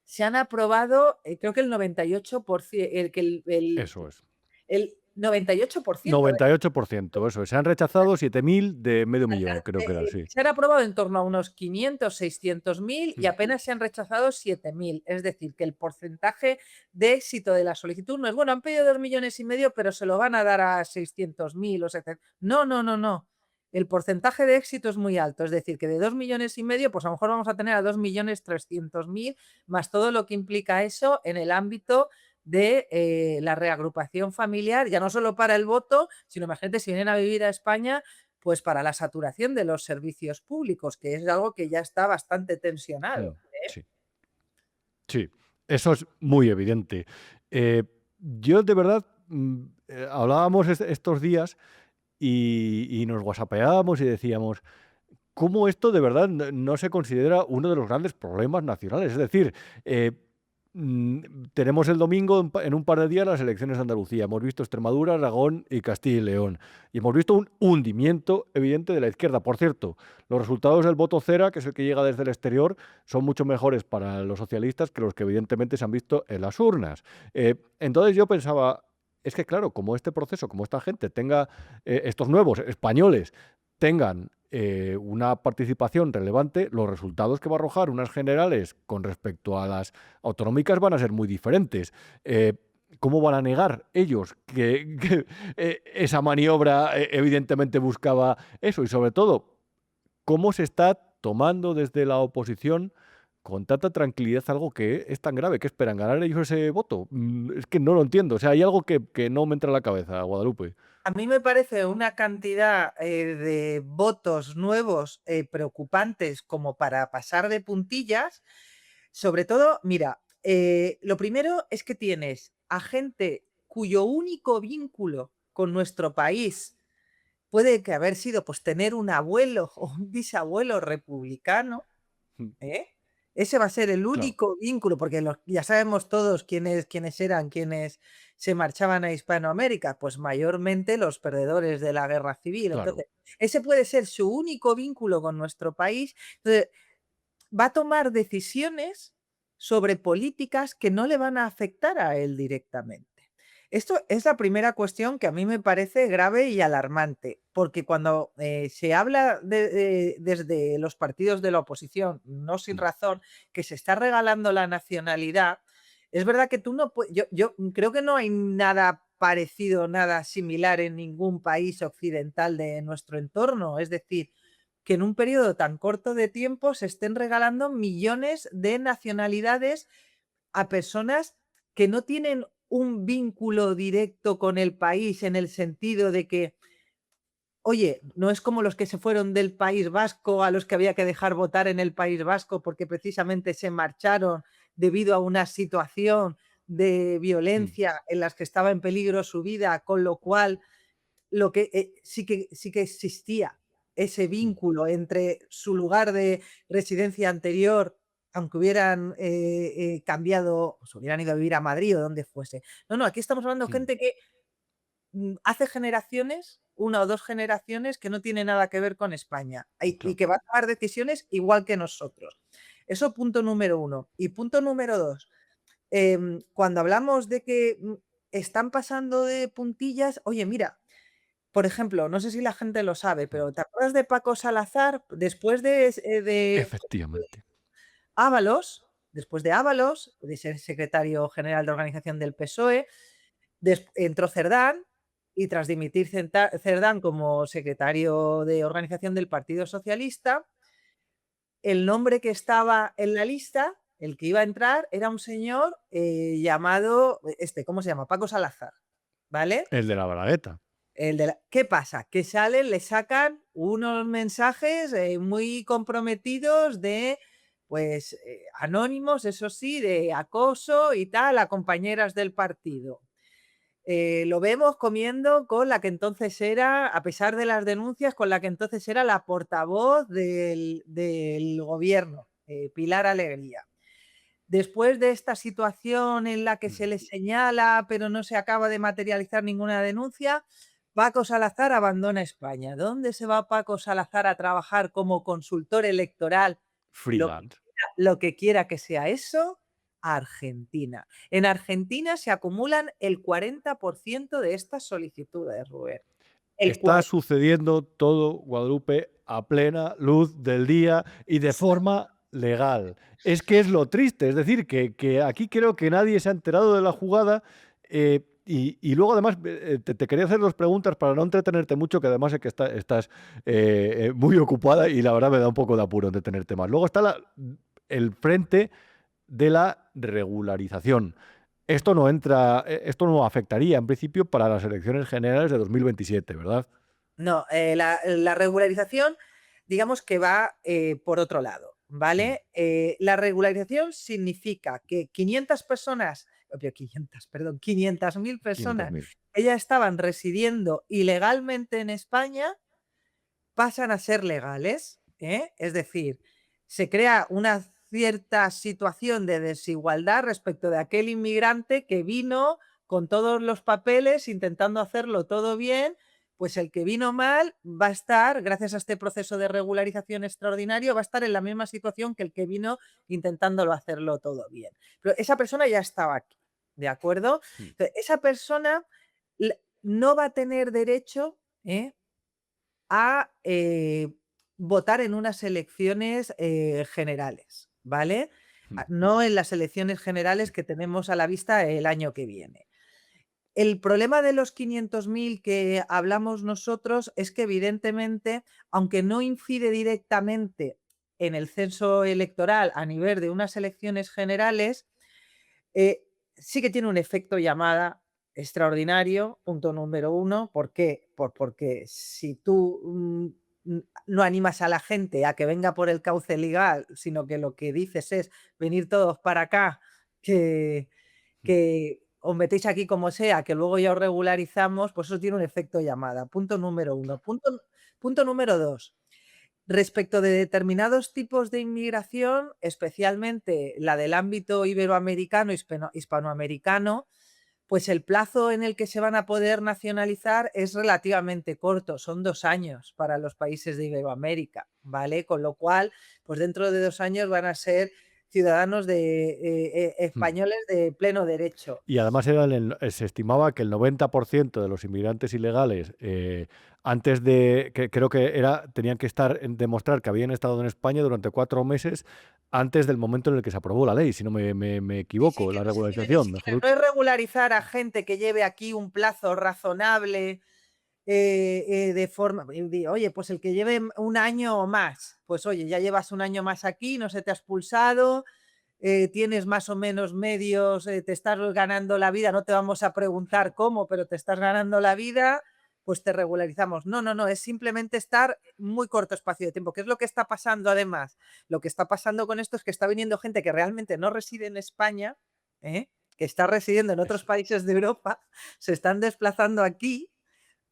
se han aprobado, creo que el 98%, Eso es. El 98%. 98%, eso es. Se han rechazado 7.000 de medio millón, creo que era así. Se han aprobado en torno a unos 500, 600.000 y apenas se han rechazado 7.000. Es decir, que el porcentaje de éxito de la solicitud no es, bueno, han pedido 2,5 millones, pero se lo van a dar a 600.000 o 700. No. El porcentaje de éxito es muy alto. Es decir, que de 2,5 millones, pues a lo mejor vamos a tener a 2,300,000 más todo lo que implica eso en el ámbito de la reagrupación familiar, ya no solo para el voto, sino imagínate si vienen a vivir a España, pues para la saturación de los servicios públicos, que es algo que ya está bastante tensionado. Sí, eso es muy evidente. Yo de verdad, hablábamos estos días y nos whatsappeábamos y decíamos, ¿cómo esto de verdad no se considera uno de los grandes problemas nacionales? Es decir, tenemos el domingo en un par de días las elecciones de Andalucía. Hemos visto Extremadura, Aragón y Castilla y León. Y hemos visto un hundimiento evidente de la izquierda. Por cierto, los resultados del voto cera, que es el que llega desde el exterior, son mucho mejores para los socialistas que los que evidentemente se han visto en las urnas. Entonces yo pensaba, es que claro, como este proceso, como esta gente tenga, estos nuevos españoles tengan una participación relevante, los resultados que va a arrojar unas generales con respecto a las autonómicas van a ser muy diferentes. ¿Cómo van a negar ellos que esa maniobra evidentemente buscaba eso? Y sobre todo, ¿cómo se está tomando desde la oposición con tanta tranquilidad algo que es tan grave? ¿Qué esperan? ¿Ganar ellos ese voto? Es que no lo entiendo. O sea, hay algo que no me entra en la cabeza, Guadalupe. A mí me parece una cantidad de votos nuevos preocupantes como para pasar de puntillas. Sobre todo, mira, lo primero es que tienes a gente cuyo único vínculo con nuestro país puede que haber sido pues tener un abuelo o un bisabuelo republicano, ¿eh? Ese va a ser el Claro. único vínculo, porque ya sabemos todos quiénes eran quienes se marchaban a Hispanoamérica, pues mayormente los perdedores de la guerra civil. Claro. Entonces, ese puede ser su único vínculo con nuestro país. Entonces, va a tomar decisiones sobre políticas que no le van a afectar a él directamente. Esto es la primera cuestión que a mí me parece grave y alarmante, porque cuando se habla desde los partidos de la oposición, no sin razón, que se está regalando la nacionalidad, es verdad que tú no puedes, yo creo que no hay nada parecido, nada similar en ningún país occidental de nuestro entorno, es decir, que en un periodo tan corto de tiempo se estén regalando millones de nacionalidades a personas que no tienen un vínculo directo con el país en el sentido de que, oye, no es como los que se fueron del País Vasco a los que había que dejar votar en el País Vasco porque precisamente se marcharon debido a una situación de violencia en las que estaba en peligro su vida, con lo cual lo que sí que existía ese vínculo entre su lugar de residencia anterior, aunque hubieran cambiado, o se hubieran ido a vivir a Madrid o donde fuese. No, aquí estamos hablando de gente que hace generaciones, 1 o 2 generaciones, que no tiene nada que ver con España y que va a tomar decisiones igual que nosotros. Eso punto número 1. Y punto número 2, cuando hablamos de que están pasando de puntillas, oye, mira, por ejemplo, no sé si la gente lo sabe, pero ¿te acuerdas de Paco Salazar? Después de Efectivamente. Ábalos, de ser secretario general de organización del PSOE, entró Cerdán y tras dimitir Cerdán como secretario de organización del Partido Socialista, el nombre que estaba en la lista, el que iba a entrar, era un señor llamado, ¿cómo se llama? Paco Salazar, ¿vale? El de la Bragueta. ¿Qué pasa? Que le sacan unos mensajes muy comprometidos de, pues, anónimos, eso sí, de acoso y tal, a compañeras del partido. Lo vemos comiendo con la que entonces era, a pesar de las denuncias, con la que entonces era la portavoz del gobierno, Pilar Alegría. Después de esta situación en la que se le señala, pero no se acaba de materializar ninguna denuncia, Paco Salazar abandona España. ¿Dónde se va Paco Salazar a trabajar como consultor electoral? Freelance. Lo que quiera que sea eso, a Argentina. En Argentina se acumulan el 40% de estas solicitudes, Rubén. Está sucediendo todo, Guadalupe, a plena luz del día y de forma legal. Es que es lo triste, es decir, que aquí creo que nadie se ha enterado de la jugada. Y luego, además, te quería hacer 2 preguntas para no entretenerte mucho, que además sé que estás muy ocupada y la verdad me da un poco de apuro entretenerte más. Luego está el frente de la regularización. Esto no afectaría, en principio, para las elecciones generales de 2027, ¿verdad? No, la regularización, digamos que va por otro lado, ¿vale? La regularización significa que 500.000 personas que ya estaban residiendo ilegalmente en España pasan a ser legales, ¿eh? Es decir, se crea una cierta situación de desigualdad respecto de aquel inmigrante que vino con todos los papeles intentando hacerlo todo bien, pues el que vino mal va a estar, gracias a este proceso de regularización extraordinario, va a estar en la misma situación que el que vino intentándolo hacerlo todo bien. Pero esa persona ya estaba aquí, ¿de acuerdo? Entonces, esa persona no va a tener derecho a votar en unas elecciones generales, ¿vale? No en las elecciones generales que tenemos a la vista el año que viene. El problema de los 500.000 que hablamos nosotros es que evidentemente, aunque no incide directamente en el censo electoral a nivel de unas elecciones generales, sí que tiene un efecto llamada extraordinario, punto número 1. ¿Por qué? Porque si tú no animas a la gente a que venga por el cauce legal, sino que lo que dices es venir todos para acá, que os metéis aquí como sea, que luego ya os regularizamos, pues eso tiene un efecto llamada. Punto número 1. Punto número 2. Respecto de determinados tipos de inmigración, especialmente la del ámbito iberoamericano, hispanoamericano, pues el plazo en el que se van a poder nacionalizar es relativamente corto, son 2 años para los países de Iberoamérica, ¿vale? Con lo cual, pues dentro de 2 años van a ser ciudadanos españoles de pleno derecho. Y además se estimaba que el 90% de los inmigrantes ilegales, antes de, creo que tenían que demostrar que habían estado en España durante 4 meses antes del momento en el que se aprobó la ley, si no me equivoco, la regularización. No es regularizar a gente que lleve aquí un plazo razonable, de forma, oye, pues el que lleve un año o más, pues oye, ya llevas un año más aquí, no se te ha expulsado, tienes más o menos medios, te estás ganando la vida, no te vamos a preguntar cómo, pero te estás ganando la vida, pues te regularizamos. No, es simplemente estar muy corto espacio de tiempo. ¿Qué es lo que está pasando además? Lo que está pasando con esto es que está viniendo gente que realmente no reside en España, que está residiendo en otros países de Europa, se están desplazando aquí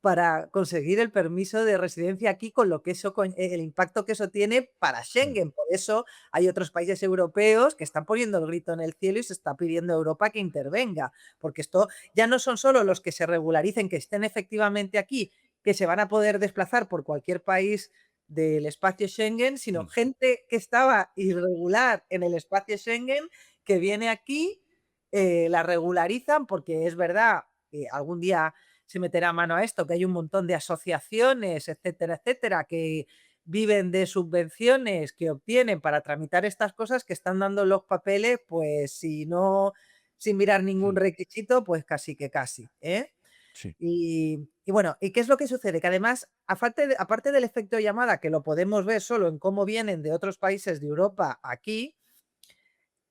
para conseguir el permiso de residencia aquí, con lo que el impacto que eso tiene para Schengen. Por eso hay otros países europeos que están poniendo el grito en el cielo y se está pidiendo a Europa que intervenga, porque esto ya no son solo los que se regularicen, que estén efectivamente aquí, que se van a poder desplazar por cualquier país del espacio Schengen, sino gente que estaba irregular en el espacio Schengen, que viene aquí, la regularizan, porque es verdad que algún día se meterá mano a esto, que hay un montón de asociaciones, etcétera, etcétera, que viven de subvenciones que obtienen para tramitar estas cosas, que están dando los papeles, pues sin mirar ningún requisito, pues casi que casi, ¿eh? Sí. Y bueno, ¿y qué es lo que sucede? Que además, aparte del efecto llamada, que lo podemos ver solo en cómo vienen de otros países de Europa aquí,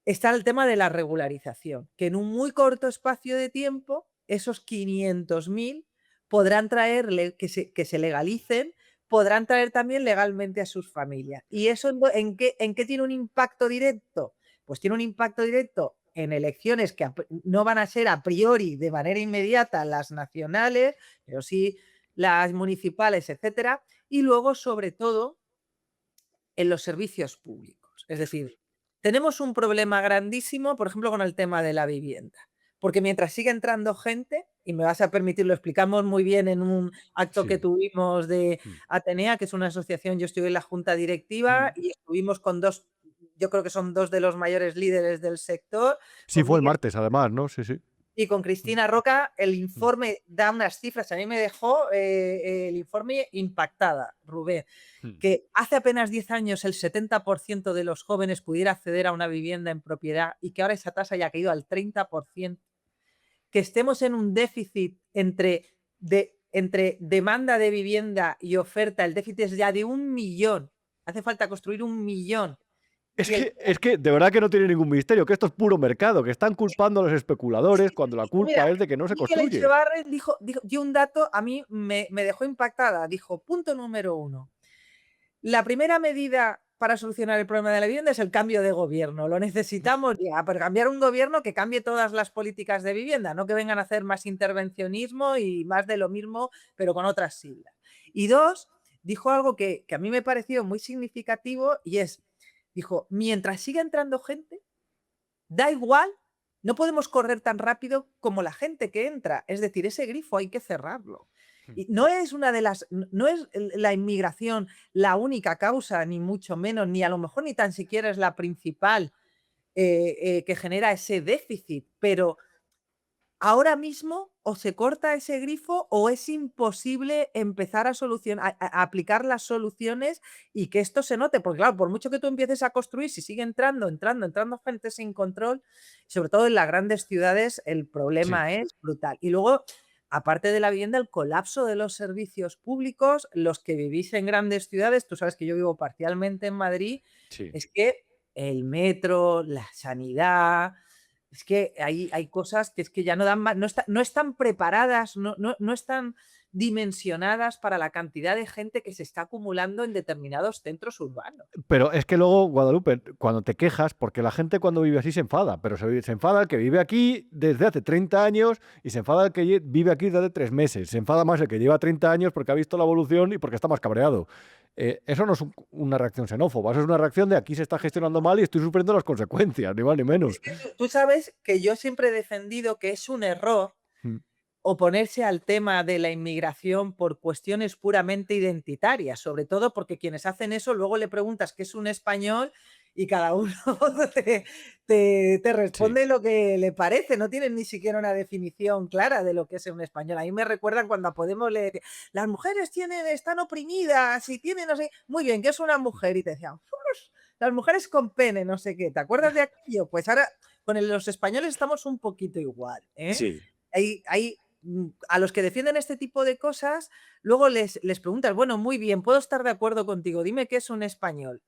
está el tema de la regularización, que en un muy corto espacio de tiempo, esos 500.000 podrán traerle, que se legalicen, podrán traer también legalmente a sus familias. ¿Y eso en qué tiene un impacto directo? Pues tiene un impacto directo en elecciones que no van a ser a priori de manera inmediata las nacionales, pero sí las municipales, etcétera, y luego, sobre todo, en los servicios públicos. Es decir, tenemos un problema grandísimo, por ejemplo, con el tema de la vivienda. Porque mientras sigue entrando gente, y me vas a permitir, lo explicamos muy bien en un acto que tuvimos de Atenea, que es una asociación, yo estuve en la junta directiva y estuvimos con yo creo que son 2 de los mayores líderes del sector. Sí, fue el martes, además, ¿no? Sí. Y con Cristina Roca, el informe da unas cifras, a mí me dejó el informe impactada, Rubén, que hace apenas 10 años el 70% de los jóvenes pudiera acceder a una vivienda en propiedad y que ahora esa tasa ya ha caído al 30%, que estemos en un déficit entre demanda de vivienda y oferta, el déficit es ya de 1 millón, hace falta construir 1 millón. Es que de verdad que no tiene ningún misterio, que esto es puro mercado, que están culpando a los especuladores cuando la culpa es de que no se construye. Miguel Echevarren dio un dato, a mí me dejó impactada. Dijo, punto número 1, la primera medida para solucionar el problema de la vivienda es el cambio de gobierno. Lo necesitamos ya, para cambiar un gobierno que cambie todas las políticas de vivienda, no que vengan a hacer más intervencionismo y más de lo mismo, pero con otras siglas. Y 2, dijo algo que a mí me pareció muy significativo y dijo, mientras siga entrando gente, da igual, no podemos correr tan rápido como la gente que entra. Es decir, ese grifo hay que cerrarlo. Y no es la inmigración la única causa, ni mucho menos, ni a lo mejor ni tan siquiera es la principal que genera ese déficit, pero ahora mismo o se corta ese grifo o es imposible empezar a solucionar, a aplicar las soluciones y que esto se note, porque claro, por mucho que tú empieces a construir, si sigue entrando gente sin control, sobre todo en las grandes ciudades, el Sí. problema es brutal. Y luego, aparte de la vivienda, el colapso de los servicios públicos, los que vivís en grandes ciudades, tú sabes que yo vivo parcialmente en Madrid, Sí. es que el metro, la sanidad, es que hay cosas que es que ya no dan más, no están preparadas, no están dimensionadas para la cantidad de gente que se está acumulando en determinados centros urbanos. Pero es que luego, Guadalupe, cuando te quejas, porque la gente cuando vive así se enfada, pero se enfada el que vive aquí desde hace 30 años y se enfada el que vive aquí desde hace 3 meses. Se enfada más el que lleva 30 años porque ha visto la evolución y porque está más cabreado. Eso no es una reacción xenófoba, eso es una reacción de aquí se está gestionando mal y estoy sufriendo las consecuencias, ni más ni menos. Tú sabes que yo siempre he defendido que es un error Mm. oponerse al tema de la inmigración por cuestiones puramente identitarias, sobre todo porque quienes hacen eso luego le preguntas qué es un español y cada uno te responde lo que le parece, no tienen ni siquiera una definición clara de lo que es un español. A mí me recuerdan cuando a Podemos le decían, las mujeres están oprimidas y tienen, no sé, muy bien, ¿qué es una mujer? Y te decían, "Ush, las mujeres con pene, no sé qué, ¿te acuerdas de aquello?". Pues ahora con los españoles estamos un poquito igual, ¿eh? Sí. A los que defienden este tipo de cosas, luego les preguntas, bueno, muy bien, puedo estar de acuerdo contigo, dime qué es un español.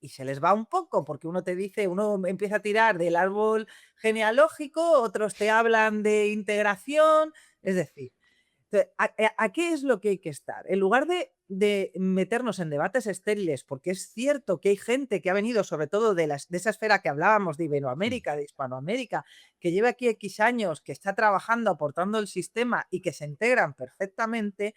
Y se les va un poco, porque uno te dice, uno empieza a tirar del árbol genealógico, otros te hablan de integración, es decir, ¿a qué es lo que hay que estar? En lugar de meternos en debates estériles, porque es cierto que hay gente que ha venido, sobre todo de esa esfera que hablábamos de Iberoamérica, de Hispanoamérica, que lleva aquí X años, que está trabajando, aportando el sistema y que se integran perfectamente.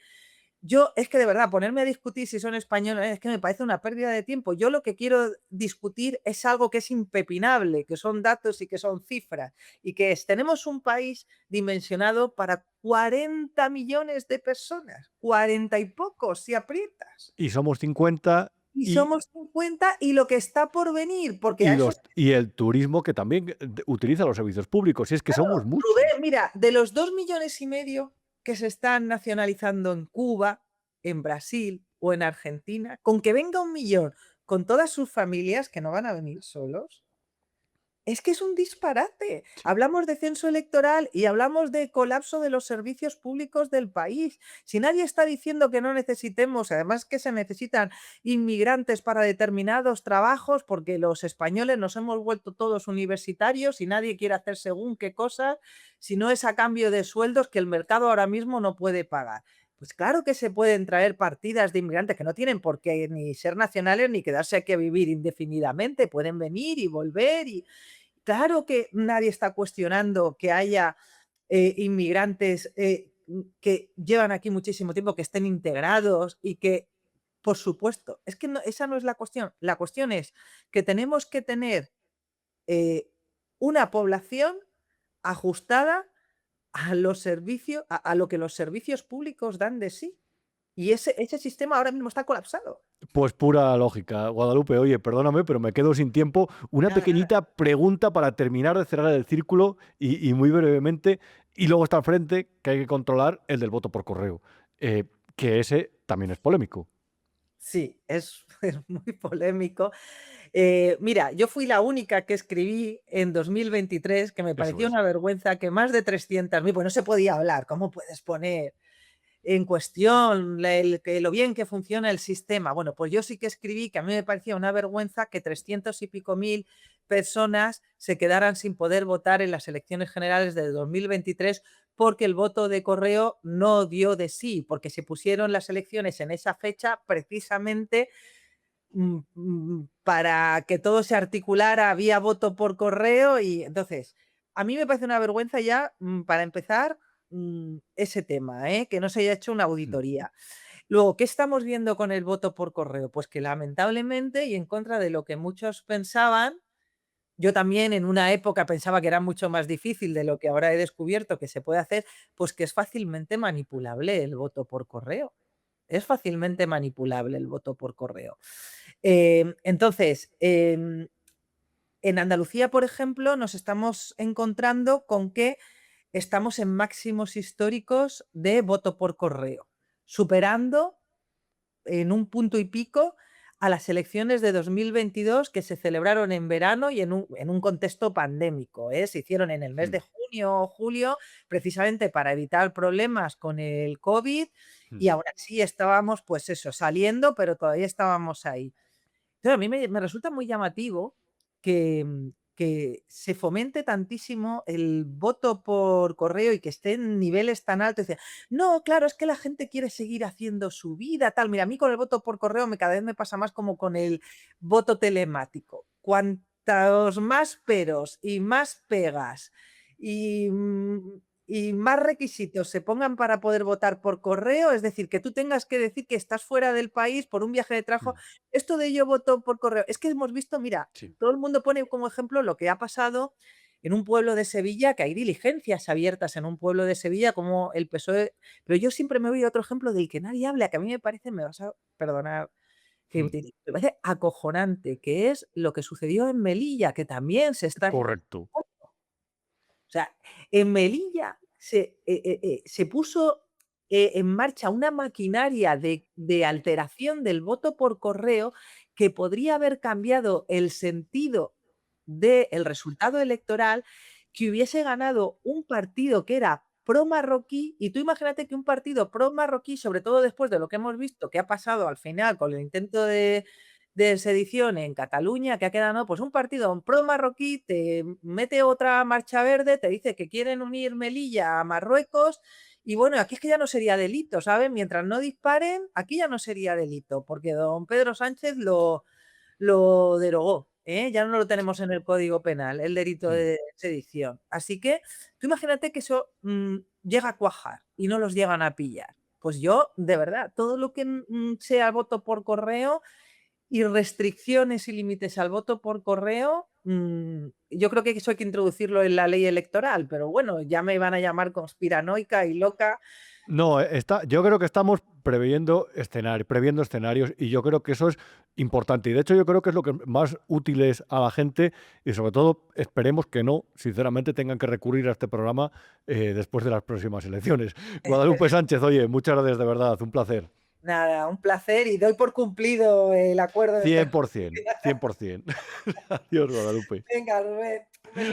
Yo es que de verdad ponerme a discutir si son españoles es que me parece una pérdida de tiempo. Yo lo que quiero discutir es algo que es impepinable, que son datos y que son cifras, y que tenemos un país dimensionado para 40 millones de personas, 40 y pocos si aprietas. Y somos 50 Y y, somos 50 y lo que está por venir, porque a eso... y el turismo que también utiliza los servicios públicos. Y es que somos muchos. Rubén, mira, de los 2,5 millones que se están nacionalizando en Cuba, en Brasil o en Argentina, con que venga 1 millón con todas sus familias, que no van a venir solos, es que es un disparate. Hablamos de censo electoral y hablamos de colapso de los servicios públicos del país. Si nadie está diciendo que no necesitemos, además que se necesitan inmigrantes para determinados trabajos, porque los españoles nos hemos vuelto todos universitarios y nadie quiere hacer según qué cosas, si no es a cambio de sueldos que el mercado ahora mismo no puede pagar. Pues claro que se pueden traer partidas de inmigrantes que no tienen por qué ni ser nacionales ni quedarse aquí a vivir indefinidamente, pueden venir y volver y claro que nadie está cuestionando que haya inmigrantes que llevan aquí muchísimo tiempo, que estén integrados y que, por supuesto, es que esa no es la cuestión. La cuestión es que tenemos que tener una población ajustada a los servicios, a lo que los servicios públicos dan de sí. Y ese sistema ahora mismo está colapsado. Pues pura lógica, Guadalupe. Oye, perdóname, pero me quedo sin tiempo. Una Nada, pequeñita pregunta para terminar de cerrar el círculo y muy brevemente. Y luego está al frente que hay que controlar el del voto por correo, que ese también es polémico. Sí, es muy polémico. Mira, yo fui la única que escribí en 2023 que me pareció una vergüenza que más de 300.000, pues no se podía hablar. ¿Cómo puedes poner en cuestión lo bien que funciona el sistema? Bueno, pues yo sí que escribí que a mí me parecía una vergüenza que 300 y pico mil personas se quedaran sin poder votar en las elecciones generales de 2023 porque el voto de correo no dio de sí, porque se pusieron las elecciones en esa fecha precisamente para que todo se articulara vía voto por correo y entonces a mí me parece una vergüenza ya para empezar ese tema, que no se haya hecho una auditoría. Luego, ¿qué estamos viendo con el voto por correo? Pues que lamentablemente y en contra de lo que muchos pensaban, yo también en una época pensaba que era mucho más difícil de lo que ahora he descubierto que se puede hacer, pues que es fácilmente manipulable el voto por correo. Es fácilmente manipulable el voto por correo. Entonces, en Andalucía, por ejemplo, nos estamos encontrando con que estamos en máximos históricos de voto por correo, superando en un punto y pico a las elecciones de 2022 que se celebraron en verano y en un contexto pandémico. Se hicieron en el mes de junio o julio, precisamente para evitar problemas con el COVID, y aún así estábamos, pues eso, saliendo, pero todavía estábamos ahí. Entonces, a mí me resulta muy llamativo que se fomente tantísimo el voto por correo y que esté en niveles tan altos. Dice, no, claro, es que la gente quiere seguir haciendo su vida, tal. Mira, a mí con el voto por correo cada vez me pasa más como con el voto telemático. Cuantos más peros y más pegas y más requisitos se pongan para poder votar por correo, es decir, que tú tengas que decir que estás fuera del país por un viaje de trabajo, esto de yo voto por correo, es que hemos visto, mira, todo el mundo pone como ejemplo lo que ha pasado en un pueblo de Sevilla, que hay diligencias abiertas en un pueblo de Sevilla como el PSOE, pero yo siempre me voy a otro ejemplo del que nadie habla, que a mí me parece, me vas a perdonar, que me parece acojonante, que es lo que sucedió en Melilla, que también se está... Correcto. O sea, en Melilla se puso en marcha una maquinaria de alteración del voto por correo que podría haber cambiado el sentido del resultado electoral, que hubiese ganado un partido que era pro-marroquí, y tú imagínate que un partido pro-marroquí, sobre todo después de lo que hemos visto que ha pasado al final con el intento de sedición en Cataluña, que ha quedado, pues un partido pro-marroquí te mete otra marcha verde, te dice que quieren unir Melilla a Marruecos, y bueno, aquí es que ya no sería delito, ¿saben? Mientras no disparen, aquí ya no sería delito, porque don Pedro Sánchez lo derogó, ya no lo tenemos en el Código Penal, el delito de sedición. Así que tú imagínate que eso llega a cuajar y no los llegan a pillar. Pues yo, de verdad, todo lo que sea voto por correo y restricciones y límites al voto por correo, yo creo que eso hay que introducirlo en la ley electoral, pero bueno, ya me van a llamar conspiranoica y loca. No, yo creo que estamos previendo escenarios, y yo creo que eso es importante. Y de hecho yo creo que es lo que más útil es a la gente, y sobre todo esperemos que no, sinceramente, tengan que recurrir a este programa después de las próximas elecciones. Guadalupe Sánchez, oye, muchas gracias de verdad, un placer. Nada, un placer, y doy por cumplido el acuerdo. 100%, 100%. Adiós, Guadalupe. Venga, Rubén.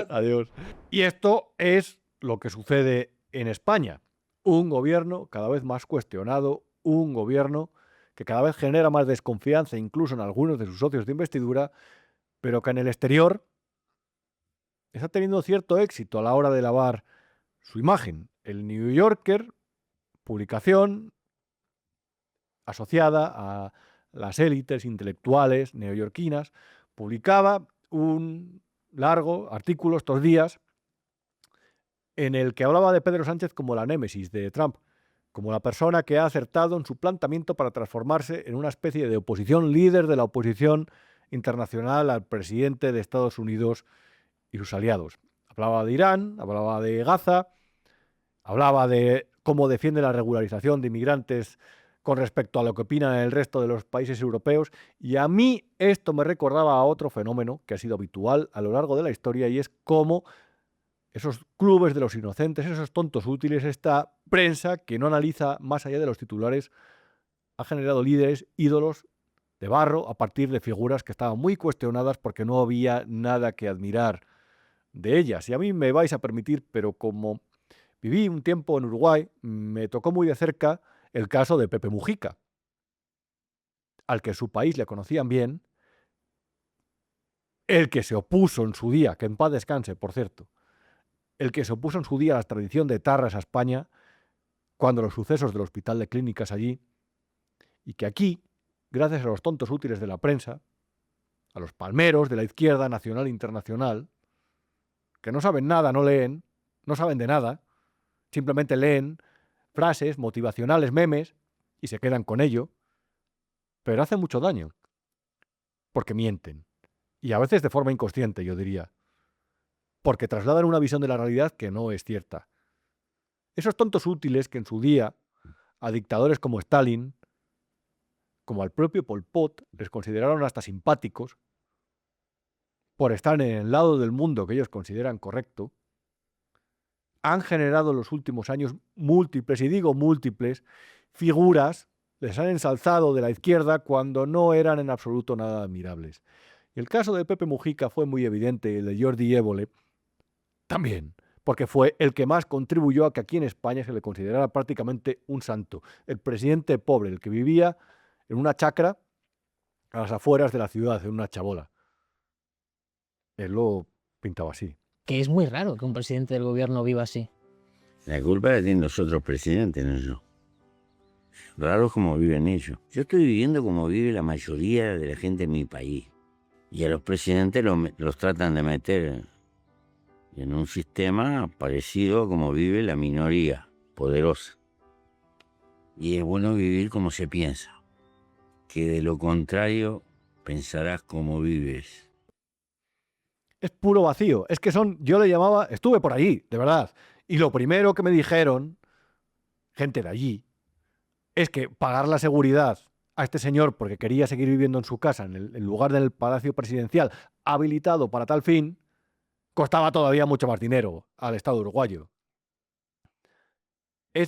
Adiós. Y esto es lo que sucede en España. Un gobierno cada vez más cuestionado, un gobierno que cada vez genera más desconfianza incluso en algunos de sus socios de investidura, pero que en el exterior está teniendo cierto éxito a la hora de lavar su imagen. El New Yorker, publicación asociada a las élites intelectuales neoyorquinas, publicaba un largo artículo estos días en el que hablaba de Pedro Sánchez como la némesis de Trump, como la persona que ha acertado en su planteamiento para transformarse en una especie de oposición líder de la oposición internacional al presidente de Estados Unidos y sus aliados. Hablaba de Irán, hablaba de Gaza, hablaba de cómo defiende la regularización de inmigrantes con respecto a lo que opinan el resto de los países europeos, y a mí esto me recordaba a otro fenómeno que ha sido habitual a lo largo de la historia, y es cómo esos clubes de los inocentes, esos tontos útiles, esta prensa que no analiza más allá de los titulares, ha generado líderes, ídolos de barro a partir de figuras que estaban muy cuestionadas porque no había nada que admirar de ellas. Y a mí me vais a permitir, pero como viví un tiempo en Uruguay, me tocó muy de cerca el caso de Pepe Mujica, al que su país le conocían bien, el que se opuso en su día, que en paz descanse, por cierto, el que se opuso en su día a la tradición de Tarras a España, cuando los sucesos del hospital de clínicas allí, y que aquí, gracias a los tontos útiles de la prensa, a los palmeros de la izquierda nacional e internacional, que no saben nada, no leen, no saben de nada, simplemente leen frases motivacionales, memes, y se quedan con ello, pero hace mucho daño, porque mienten, y a veces de forma inconsciente, yo diría, porque trasladan una visión de la realidad que no es cierta. Esos tontos útiles que en su día a dictadores como Stalin, como al propio Pol Pot, les consideraron hasta simpáticos por estar en el lado del mundo que ellos consideran correcto, han generado en los últimos años múltiples, y digo múltiples, figuras, les han ensalzado de la izquierda cuando no eran en absoluto nada admirables. Y el caso de Pepe Mujica fue muy evidente, y el de Jordi Évole también, porque fue el que más contribuyó a que aquí en España se le considerara prácticamente un santo. El presidente pobre, el que vivía en una chacra a las afueras de la ciudad, en una chabola. Él lo pintaba así. Que es muy raro que un presidente del gobierno viva así. La culpa la tienen los otros presidentes, no yo. Raro como viven ellos. Yo estoy viviendo como vive la mayoría de la gente en mi país. Y a los presidentes los tratan de meter en un sistema parecido a como vive la minoría poderosa. Y es bueno vivir como se piensa, que de lo contrario pensarás como vives. Es puro vacío. Es que yo le llamaba, estuve por allí, de verdad. Y lo primero que me dijeron, gente de allí, es que pagar la seguridad a este señor porque quería seguir viviendo en su casa, en el lugar del Palacio Presidencial, habilitado para tal fin, costaba todavía mucho más dinero al Estado uruguayo.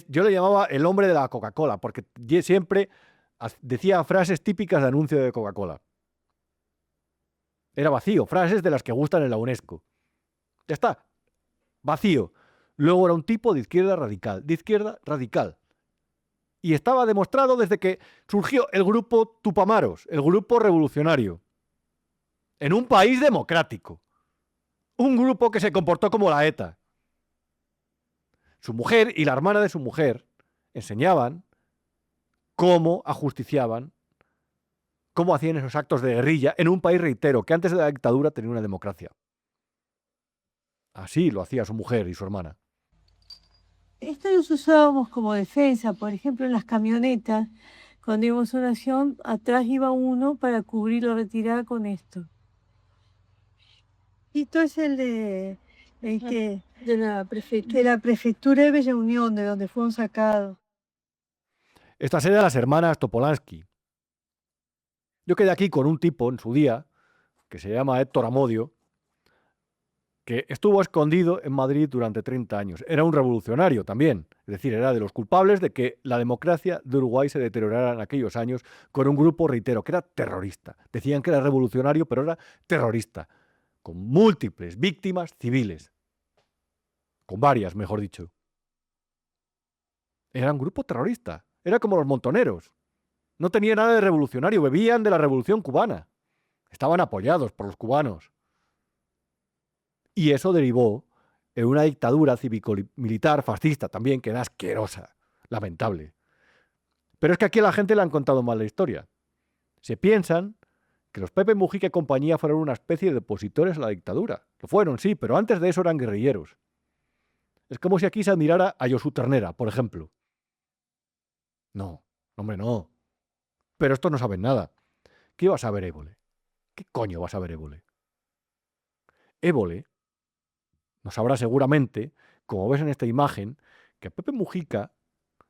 Yo le llamaba el hombre de la Coca-Cola, porque siempre decía frases típicas de anuncio de Coca-Cola. Era vacío, frases de las que gustan en la UNESCO. Ya está, vacío. Luego era un tipo de izquierda radical. Y estaba demostrado desde que surgió el grupo Tupamaros, el grupo revolucionario, en un país democrático. Un grupo que se comportó como la ETA. Su mujer y la hermana de su mujer enseñaban cómo ajusticiaban, cómo hacían esos actos de guerrilla en un país, reitero, que antes de la dictadura tenía una democracia. Así lo hacía su mujer y su hermana. Esto los usábamos como defensa, por ejemplo, en las camionetas, cuando íbamos a una acción, atrás iba uno para cubrir la retirada con esto. Y esto es el de la prefectura de Bella Unión, de donde fueron sacados. Estas eran las hermanas Topolansky. Yo quedé aquí con un tipo en su día, que se llama Héctor Amodio, que estuvo escondido en Madrid durante 30 años. Era un revolucionario también, es decir, era de los culpables de que la democracia de Uruguay se deteriorara en aquellos años con un grupo, reitero, que era terrorista. Decían que era revolucionario, pero era terrorista, con múltiples víctimas civiles. Con varias, mejor dicho. Era un grupo terrorista. Era como los montoneros. No tenía nada de revolucionario, bebían de la revolución cubana. Estaban apoyados por los cubanos. Y eso derivó en una dictadura cívico-militar fascista también, que era asquerosa, lamentable. Pero es que aquí a la gente le han contado mal la historia. Se piensan que los Pepe Mujica y compañía fueron una especie de opositores a la dictadura. Lo fueron, sí, pero antes de eso eran guerrilleros. Es como si aquí se admirara a Josu Ternera, por ejemplo. No, hombre, no. Pero estos no saben nada. ¿Qué iba a saber Évole? ¿Qué coño va a saber Évole? Évole nos sabrá seguramente, como ves en esta imagen, que a Pepe Mujica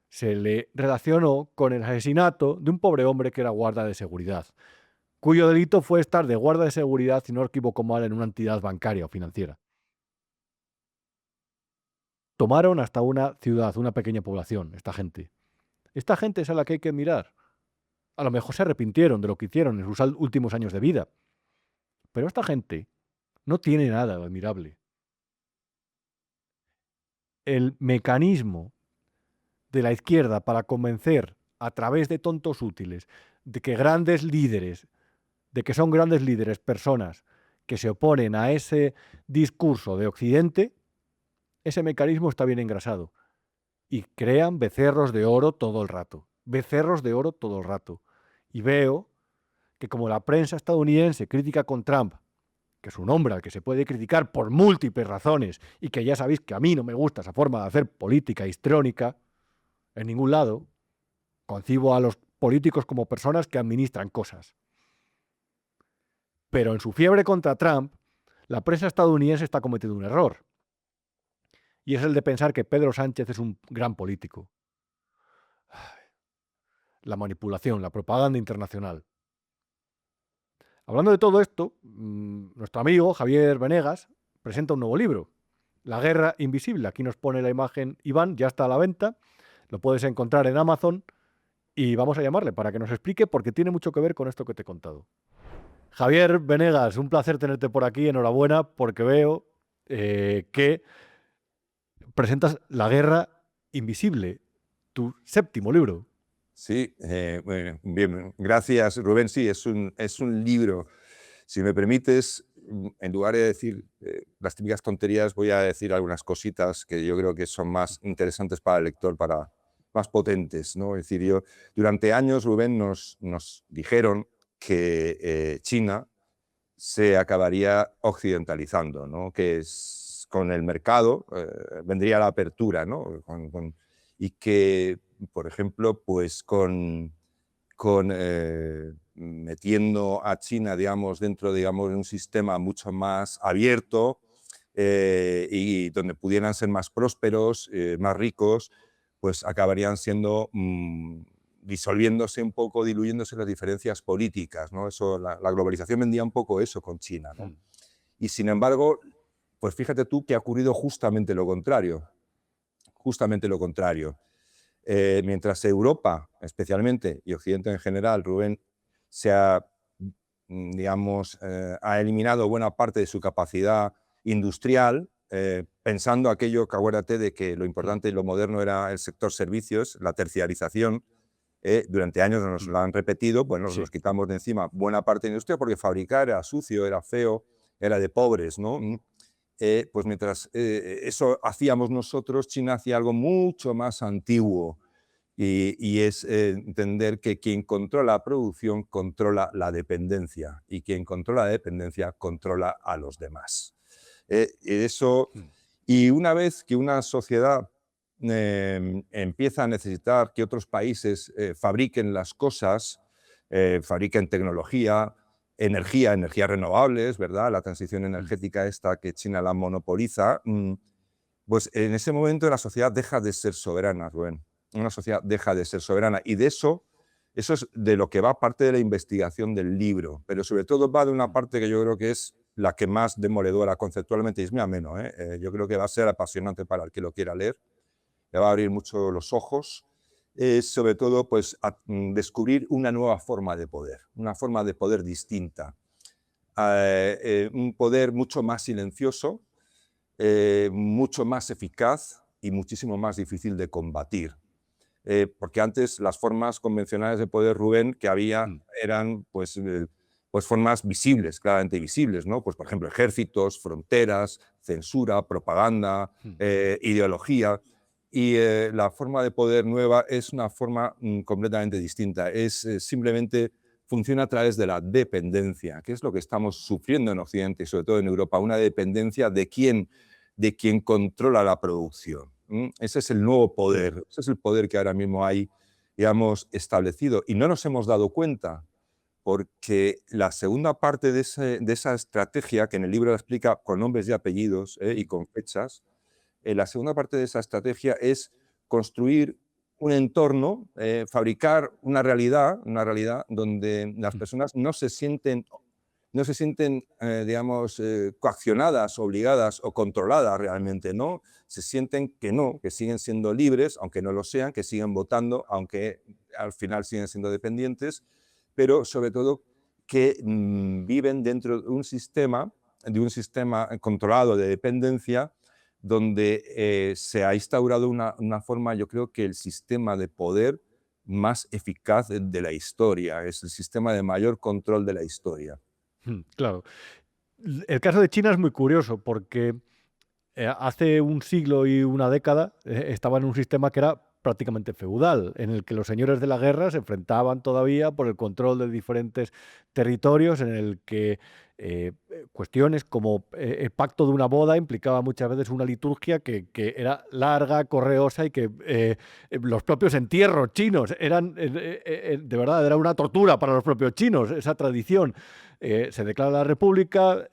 se le relacionó con el asesinato de un pobre hombre que era guarda de seguridad, cuyo delito fue estar de guarda de seguridad, si no equivoco mal, en una entidad bancaria o financiera. Tomaron hasta una ciudad, una pequeña población, esta gente. Esta gente es a la que hay que mirar. A lo mejor se arrepintieron de lo que hicieron en sus últimos años de vida. Pero esta gente no tiene nada de admirable. El mecanismo de la izquierda para convencer a través de tontos útiles de que grandes líderes, de que son grandes líderes personas que se oponen a ese discurso de Occidente, ese mecanismo está bien engrasado. Y crean becerros de oro todo el rato. Becerros de oro todo el rato. Y veo que como la prensa estadounidense crítica con Trump, que es un hombre al que se puede criticar por múltiples razones, y que ya sabéis que a mí no me gusta esa forma de hacer política histriónica, en ningún lado concibo a los políticos como personas que administran cosas. Pero en su fiebre contra Trump, la prensa estadounidense está cometiendo un error. Y es el de pensar que Pedro Sánchez es un gran político. La manipulación, la propaganda internacional. Hablando de todo esto, nuestro amigo Javier Venegas presenta un nuevo libro, La guerra invisible. Aquí nos pone la imagen Iván, ya está a la venta. Lo puedes encontrar en Amazon y vamos a llamarle para que nos explique porque tiene mucho que ver con esto que te he contado. Javier Venegas, un placer tenerte por aquí. Enhorabuena porque veo que presentas La guerra invisible, tu 7º libro. Sí, bueno, bien, gracias Rubén. Sí, es un libro. Si me permites, en lugar de decir las típicas tonterías, voy a decir algunas cositas que yo creo que son más interesantes para el lector, más potentes, ¿no? Es decir, durante años, Rubén, nos dijeron que China se acabaría occidentalizando, ¿no? Que con el mercado vendría la apertura, ¿no? Y que, por ejemplo, pues metiendo a China, digamos, dentro, digamos, de un sistema mucho más abierto y donde pudieran ser más prósperos, más ricos, pues acabarían siendo disolviéndose un poco, diluyéndose las diferencias políticas, ¿no? Eso, la globalización vendía un poco eso con China, ¿no? Y sin embargo, pues fíjate tú que ha ocurrido justamente lo contrario. Justamente lo contrario. Mientras Europa, especialmente, y Occidente en general, Rubén, digamos, ha eliminado buena parte de su capacidad industrial, pensando aquello que acuérdate de que lo importante y lo moderno era el sector servicios, la terciarización. Durante años nos lo han repetido, bueno, nos quitamos de encima buena parte de la industria porque fabricar era sucio, era feo, era de pobres, ¿no? Pues mientras eso hacíamos nosotros, China hacía algo mucho más antiguo y es entender que quien controla la producción controla la dependencia y quien controla la dependencia controla a los demás. Y una vez que una sociedad empieza a necesitar que otros países fabriquen las cosas, fabriquen tecnología, energías renovables, ¿verdad? La transición energética esta que China la monopoliza, pues en ese momento la sociedad deja de ser soberana, Rubén. Una sociedad deja de ser soberana y de eso es de lo que va parte de la investigación del libro, pero sobre todo va de una parte que yo creo que es la que más demoledora conceptualmente y es muy ameno, yo creo que va a ser apasionante para el que lo quiera leer, le va a abrir mucho los ojos. Sobre todo pues, descubrir una nueva forma de poder, una forma de poder distinta, un poder mucho más silencioso, mucho más eficaz y muchísimo más difícil de combatir. Porque antes las formas convencionales de poder, Rubén, que había eran pues formas visibles, claramente visibles, ¿no? Pues, por ejemplo, ejércitos, fronteras, censura, propaganda, ideología. Y la forma de poder nueva es una forma completamente distinta. Simplemente funciona a través de la dependencia, que es lo que estamos sufriendo en Occidente y sobre todo en Europa, una dependencia de quien controla la producción. Ese es el nuevo poder, ese es el poder que ahora mismo hay, digamos, establecido. Y no nos hemos dado cuenta porque la segunda parte de esa estrategia, que en el libro la explica con nombres y apellidos y con fechas, la segunda parte de esa estrategia es construir un entorno, fabricar una realidad donde las personas no se sienten, digamos, coaccionadas, obligadas o controladas realmente, ¿no? Se sienten que siguen siendo libres, aunque no lo sean, que siguen votando, aunque al final siguen siendo dependientes, pero sobre todo que viven dentro de un sistema controlado de dependencia, donde se ha instaurado una forma, yo creo que el sistema de poder más eficaz de la historia, es el sistema de mayor control de la historia. Claro. El caso de China es muy curioso porque hace un siglo y una década estaba en un sistema que era prácticamente feudal, en el que los señores de la guerra se enfrentaban todavía por el control de diferentes territorios, en el que cuestiones como el pacto de una boda implicaba muchas veces una liturgia que era larga, correosa y que los propios entierros chinos eran, de verdad, era una tortura para los propios chinos, esa tradición. Se declara la República,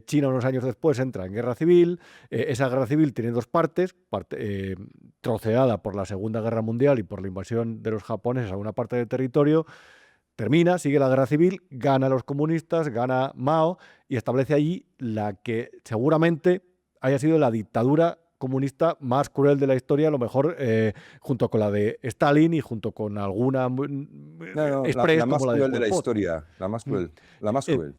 China unos años después entra en guerra civil, esa guerra civil tiene dos partes, troceada por la Segunda Guerra Mundial y por la invasión de los japoneses a una parte del territorio, termina, sigue la guerra civil, gana los comunistas, gana Mao y establece allí la que seguramente haya sido la dictadura comunista más cruel de la historia, a lo mejor junto con la de Stalin y junto con alguna express la más como la cruel de de la Pol Pot. historia, la más cruel, la más cruel.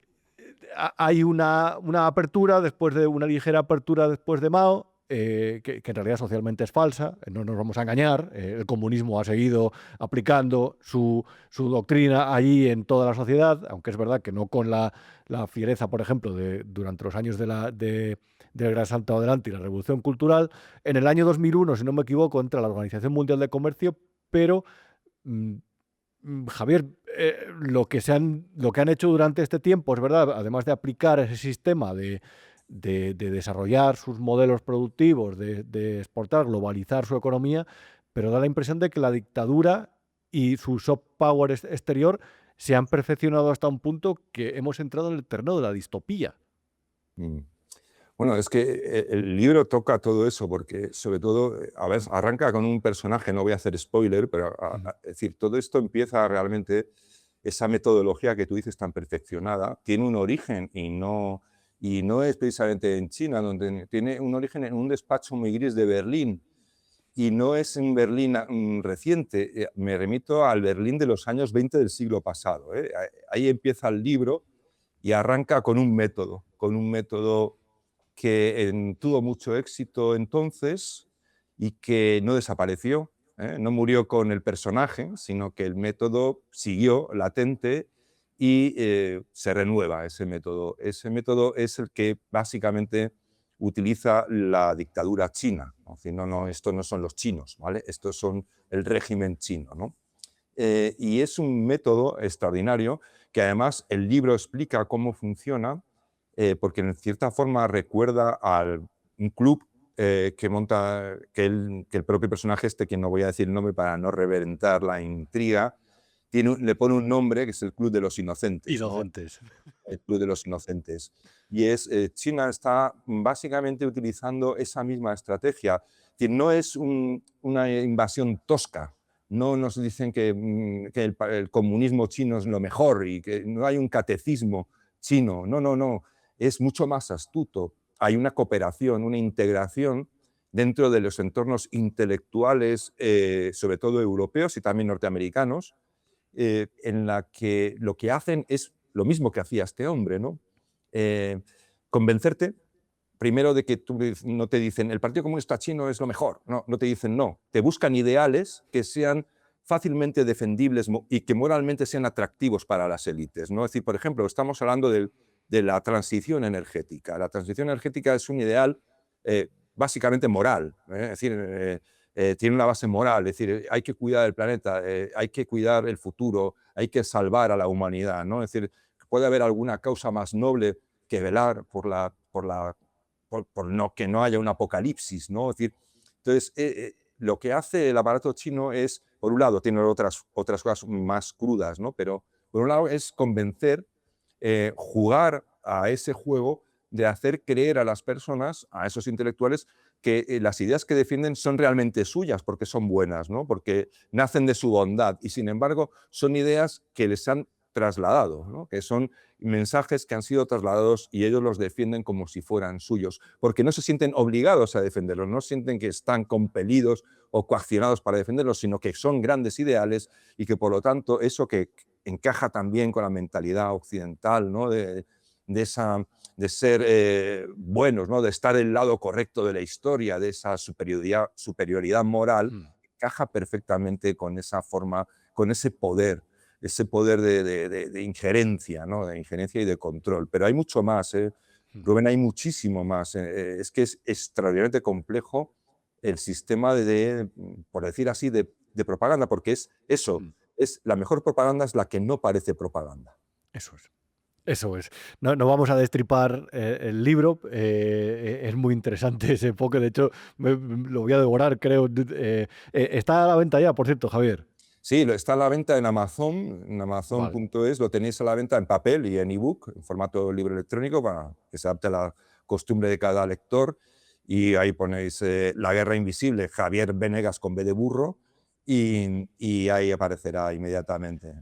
Hay una apertura, después de una ligera apertura después de Mao, que en realidad socialmente es falsa, no nos vamos a engañar, el comunismo ha seguido aplicando su doctrina allí en toda la sociedad, aunque es verdad que no con la fiereza, por ejemplo, durante los años del Gran Salto Adelante y la Revolución Cultural. En el año 2001, si no me equivoco, entra la Organización Mundial de Comercio, pero Javier, lo que han hecho durante este tiempo, es verdad, además de aplicar ese sistema de desarrollar sus modelos productivos, de exportar, globalizar su economía, pero da la impresión de que la dictadura y su soft power exterior se han perfeccionado hasta un punto que hemos entrado en el terreno de la distopía. Bueno, es que el libro toca todo eso, porque sobre todo, a ver, arranca con un personaje, no voy a hacer spoiler, pero es decir, todo esto empieza realmente, esa metodología que tú dices tan perfeccionada, tiene un origen y no es precisamente en China, donde tiene un origen en un despacho muy gris de Berlín, y no es en Berlín reciente, me remito al Berlín de los años 20 del siglo pasado. Ahí empieza el libro y arranca con un método que tuvo mucho éxito entonces y que no desapareció, no murió con el personaje, sino que el método siguió latente y se renueva ese método. Ese método es el que básicamente utiliza la dictadura china. ¿No? Estos no son los chinos, ¿vale? Estos son el régimen chino, ¿no? Y es un método extraordinario que además el libro explica cómo funciona, porque en cierta forma recuerda a un club que monta, que el propio personaje que no voy a decir el nombre para no reventar la intriga, le pone un nombre que es el Club de los Inocentes. Inocentes. ¿No? El Club de los Inocentes. Y China está básicamente utilizando esa misma estrategia, que no es una invasión tosca. No nos dicen que el comunismo chino es lo mejor y que no hay un catecismo chino. No. Es mucho más astuto. Hay una cooperación, una integración dentro de los entornos intelectuales, sobre todo europeos y también norteamericanos, en la que lo que hacen es lo mismo que hacía este hombre, ¿no? Convencerte, primero, de que no te dicen el Partido Comunista Chino es lo mejor, no te dicen no, te buscan ideales que sean fácilmente defendibles y que moralmente sean atractivos para las élites, ¿no? Es decir, por ejemplo, estamos hablando de la transición energética. La transición energética es un ideal básicamente moral, es decir, tiene una base moral, es decir, hay que cuidar el planeta, hay que cuidar el futuro, hay que salvar a la humanidad, ¿no? Es decir, puede haber alguna causa más noble que velar por que no haya un apocalipsis, ¿no? Es decir, entonces, lo que hace el aparato chino es, por un lado, tiene otras cosas más crudas, ¿no? Pero por un lado es convencer, jugar a ese juego de hacer creer a las personas, a esos intelectuales, que las ideas que defienden son realmente suyas, porque son buenas, ¿no? Porque nacen de su bondad y, sin embargo, son ideas que les han trasladado, ¿no? Que son mensajes que han sido trasladados y ellos los defienden como si fueran suyos, porque no se sienten obligados a defenderlos, no sienten que están compelidos o coaccionados para defenderlos, sino que son grandes ideales y que, por lo tanto, eso que encaja también con la mentalidad occidental, ¿no? de ser buenos, ¿no? De estar del lado correcto de la historia, de esa superioridad moral, encaja perfectamente con esa forma, con ese poder de injerencia, ¿no? De injerencia y de control. Pero hay mucho más, Rubén, hay muchísimo más. Es que es extraordinariamente complejo el sistema por decir así, de propaganda, porque es eso, la mejor propaganda es la que no parece propaganda. Eso es. Eso es. No vamos a destripar el libro. Es muy interesante ese enfoque. De hecho, lo voy a devorar, creo. Está a la venta ya, por cierto, Javier. Sí, está a la venta en Amazon, en Amazon.es. Lo tenéis a la venta en papel y en ebook, en formato libro electrónico, para que se adapte a la costumbre de cada lector. Y ahí ponéis La Guerra Invisible, Javier Venegas con B de burro, y ahí aparecerá inmediatamente.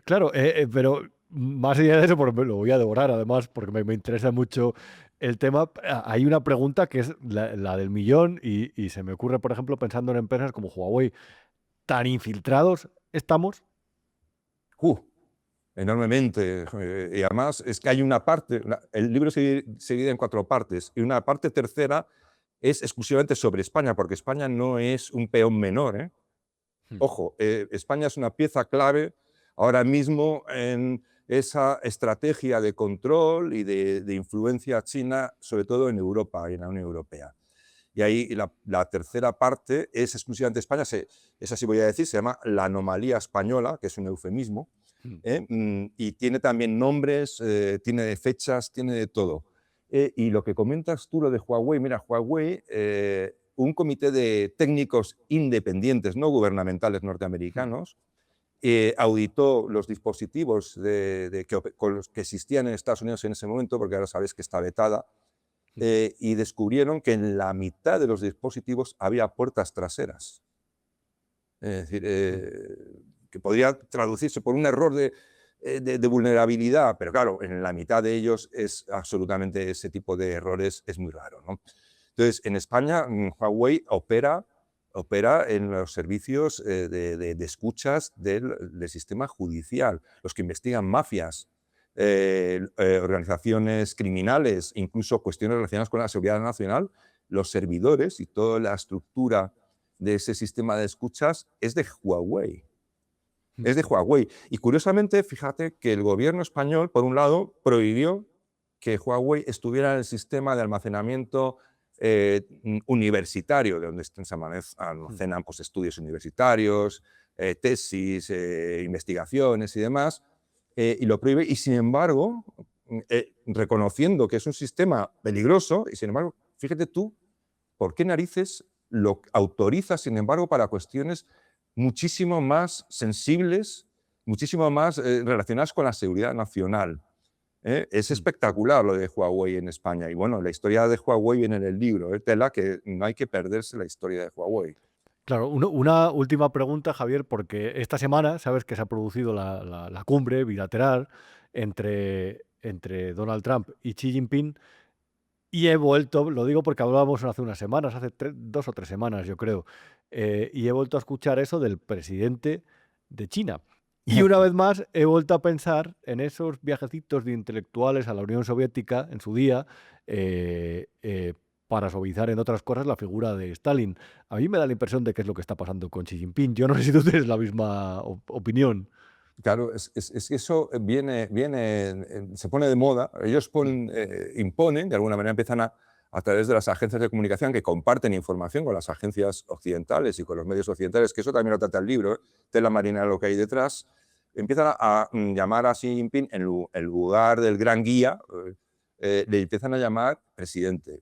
Claro, pero más allá de eso, lo voy a devorar además, porque me interesa mucho el tema, hay una pregunta que es la del millón y se me ocurre, por ejemplo, pensando en empresas como Huawei. ¿Tan infiltrados estamos? Enormemente. Y además es que hay una parte, el libro se divide en 4 partes, y una parte tercera es exclusivamente sobre España, porque España no es un peón menor, ¿eh? Ojo, España es una pieza clave ahora mismo en esa estrategia de control y de influencia china, sobre todo en Europa y en la Unión Europea. Y ahí la tercera parte es exclusivamente España, esa sí voy a decir, se llama la anomalía española, que es un eufemismo, y tiene también nombres, tiene fechas, tiene de todo. Y lo que comentas tú, lo de Huawei, mira, Huawei, un comité de técnicos independientes, no gubernamentales norteamericanos, auditó los dispositivos con los que existían en Estados Unidos en ese momento, porque ahora sabéis que está vetada, y descubrieron que en la mitad de los dispositivos había puertas traseras. Es decir, que podría traducirse por un error de vulnerabilidad, pero claro, en la mitad de ellos es absolutamente ese tipo de errores es muy raro, ¿no? Entonces, en España, Huawei opera en los servicios de escuchas del sistema judicial, los que investigan mafias, organizaciones criminales, incluso cuestiones relacionadas con la seguridad nacional. Los servidores y toda la estructura de ese sistema de escuchas es de Huawei. Es de Huawei. Y curiosamente, fíjate que el gobierno español, por un lado, prohibió que Huawei estuviera en el sistema de almacenamiento universitario, de donde se almacenan pues, estudios universitarios, tesis, investigaciones y demás, y lo prohíbe. Y sin embargo, reconociendo que es un sistema peligroso, y sin embargo, fíjate tú, ¿por qué narices lo autoriza, sin embargo, para cuestiones muchísimo más sensibles, muchísimo más relacionadas con la seguridad nacional? Es espectacular lo de Huawei en España. Y bueno, la historia de Huawei viene en el libro, tela que no hay que perderse la historia de Huawei. Claro, una última pregunta, Javier, porque esta semana sabes que se ha producido la cumbre bilateral entre Donald Trump y Xi Jinping y he vuelto, lo digo porque hablábamos hace unas semanas, hace 2 o 3 semanas yo creo, y he vuelto a escuchar eso del presidente de China. Y una vez más he vuelto a pensar en esos viajecitos de intelectuales a la Unión Soviética en su día, para suavizar, en otras cosas, la figura de Stalin. A mí me da la impresión de que es lo que está pasando con Xi Jinping. Yo no sé si tú tienes la misma opinión. Claro, es que eso se pone de moda. Ellos imponen, de alguna manera empiezan a través de las agencias de comunicación que comparten información con las agencias occidentales y con los medios occidentales, que eso también lo trata el libro, tela marina lo que hay detrás, empiezan a llamar a Xi Jinping en lugar del gran guía, le empiezan a llamar presidente.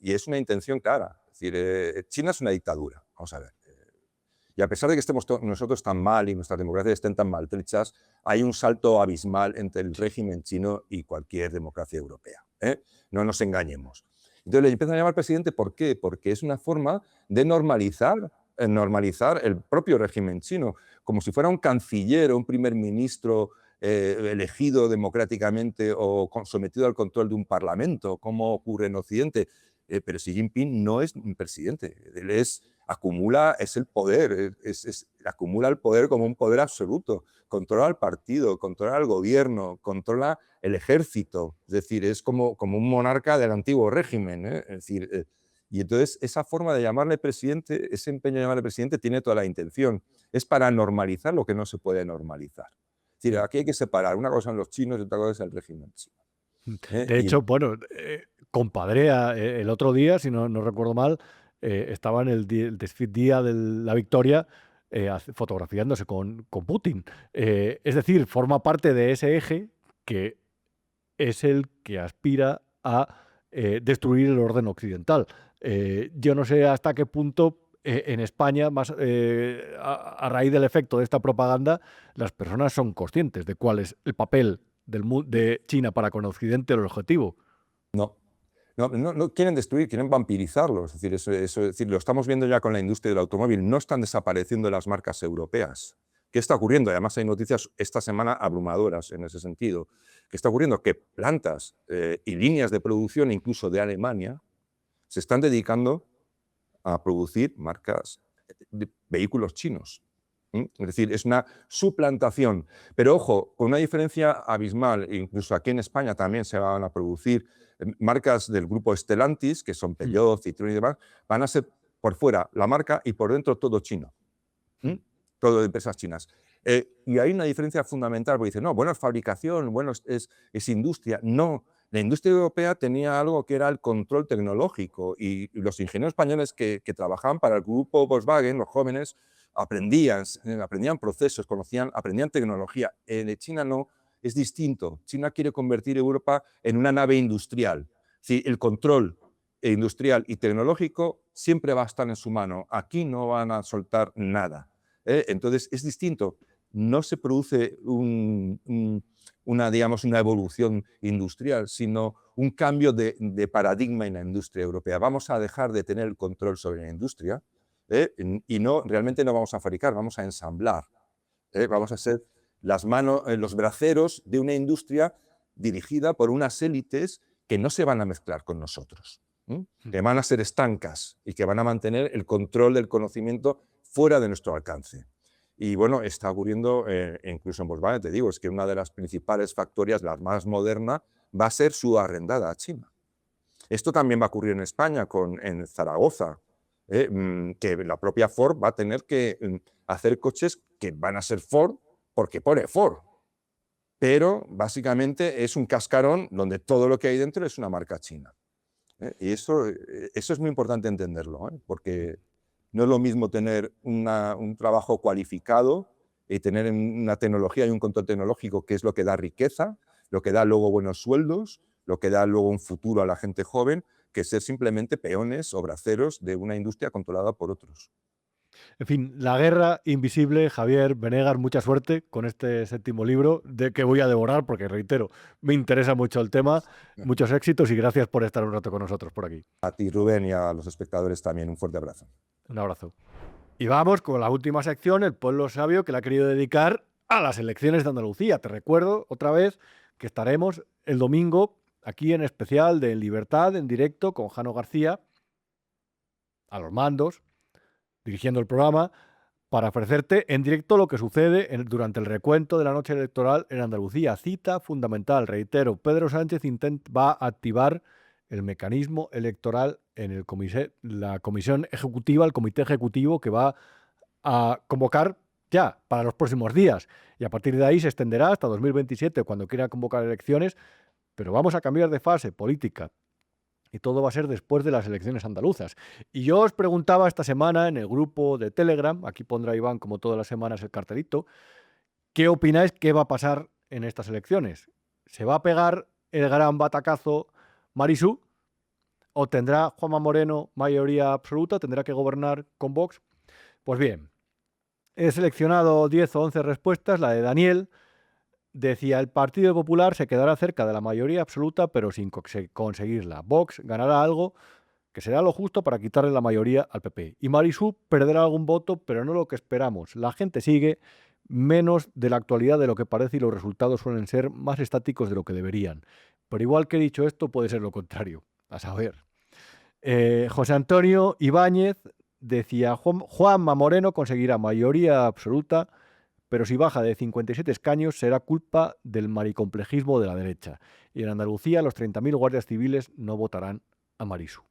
Y es una intención clara. Es decir, China es una dictadura, vamos a ver. Y a pesar de que estemos nosotros tan mal y nuestras democracias estén tan maltrechas, hay un salto abismal entre el régimen chino y cualquier democracia europea. No nos engañemos. Entonces le empiezan a llamar presidente, ¿por qué? Porque es una forma de normalizar el propio régimen chino, como si fuera un canciller o un primer ministro elegido democráticamente o sometido al control de un parlamento, como ocurre en Occidente. Pero Xi Jinping no es un presidente, él acumula el poder, acumula el poder como un poder absoluto, controla el partido, controla el gobierno, controla el ejército, es decir, es como un monarca del antiguo régimen, es decir, y entonces esa forma de llamarle presidente, ese empeño de llamarle presidente tiene toda la intención, es para normalizar lo que no se puede normalizar. Es decir, aquí hay que separar, una cosa son los chinos y otra cosa es el régimen chino. De hecho, bueno, compadre, el otro día, si no recuerdo mal, estaba en el día de la victoria fotografiándose con Putin. Es decir, forma parte de ese eje que es el que aspira a destruir el orden occidental. Yo no sé hasta qué punto en España, a raíz del efecto de esta propaganda, las personas son conscientes de cuál es el papel de China para con Occidente, el objetivo. No quieren destruir, quieren vampirizarlo. Es decir, lo estamos viendo ya con la industria del automóvil. No están desapareciendo las marcas europeas. ¿Qué está ocurriendo? Además hay noticias esta semana abrumadoras en ese sentido. ¿Qué está ocurriendo? Que plantas y líneas de producción, incluso de Alemania, se están dedicando a producir marcas de vehículos chinos. Es decir, es una suplantación. Pero ojo, con una diferencia abismal, incluso aquí en España también se van a producir marcas del grupo Stellantis, que son Peugeot, Citroën y demás, van a ser por fuera la marca y por dentro todo chino. Todo de empresas chinas. Y hay una diferencia fundamental, porque dicen, no, bueno, es fabricación, bueno, es industria. No, la industria europea tenía algo que era el control tecnológico y los ingenieros españoles que trabajaban para el grupo Volkswagen, los jóvenes, aprendían procesos, aprendían tecnología. De China no, es distinto. China quiere convertir Europa en una nave industrial. Sí, el control industrial y tecnológico siempre va a estar en su mano. Aquí no van a soltar nada. Entonces es distinto. No se produce una evolución industrial, sino un cambio de paradigma en la industria europea. Vamos a dejar de tener el control sobre la industria y realmente no vamos a fabricar, vamos a ensamblar. Vamos a ser las manos, los braceros de una industria dirigida por unas élites que no se van a mezclar con nosotros, que van a ser estancas y que van a mantener el control del conocimiento fuera de nuestro alcance. Y bueno, está ocurriendo incluso en Volkswagen, te digo, es que una de las principales factorías, la más moderna, va a ser subarrendada a China. Esto también va a ocurrir en España, en Zaragoza, que la propia Ford va a tener que hacer coches que van a ser Ford porque pone Ford. Pero básicamente es un cascarón donde todo lo que hay dentro es una marca china. Y eso es muy importante entenderlo, porque no es lo mismo tener un trabajo cualificado y tener una tecnología y un control tecnológico, que es lo que da riqueza, lo que da luego buenos sueldos, lo que da luego un futuro a la gente joven, que ser simplemente peones o braceros de una industria controlada por otros. En fin, la guerra invisible. Javier Benégar, mucha suerte con este 7º libro, de que voy a devorar, porque reitero, me interesa mucho el tema. Muchos éxitos y gracias por estar un rato con nosotros por aquí. A ti, Rubén, y a los espectadores también, un fuerte abrazo. Un abrazo. Y vamos con la última sección, el pueblo sabio, que le ha querido dedicar a las elecciones de Andalucía. Te recuerdo otra vez que estaremos el domingo aquí en especial de En Libertad, en directo, con Jano García, a los mandos, dirigiendo el programa, para ofrecerte en directo lo que sucede durante el recuento de la noche electoral en Andalucía. Cita fundamental, reitero, Pedro Sánchez va a activar el mecanismo electoral en la comisión ejecutiva, el comité ejecutivo, que va a convocar ya para los próximos días. Y a partir de ahí se extenderá hasta 2027, cuando quiera convocar elecciones, pero vamos a cambiar de fase política. Y todo va a ser después de las elecciones andaluzas. Y yo os preguntaba esta semana en el grupo de Telegram, aquí pondrá Iván como todas las semanas el cartelito, ¿qué opináis que va a pasar en estas elecciones? ¿Se va a pegar el gran batacazo Marisú? ¿O tendrá Juanma Moreno mayoría absoluta? ¿Tendrá que gobernar con Vox? Pues bien, he seleccionado 10 o 11 respuestas. La de Daniel decía: el Partido Popular se quedará cerca de la mayoría absoluta, pero sin conseguirla. Vox ganará algo que será lo justo para quitarle la mayoría al PP. Y Marisú perderá algún voto, pero no lo que esperamos. La gente sigue menos de la actualidad de lo que parece y los resultados suelen ser más estáticos de lo que deberían. Pero igual que he dicho esto, puede ser lo contrario. A saber. José Antonio Ibáñez decía: Juanma Moreno conseguirá mayoría absoluta, pero si baja de 57 escaños será culpa del maricomplejismo de la derecha. Y en Andalucía los 30.000 guardias civiles no votarán a Marisú.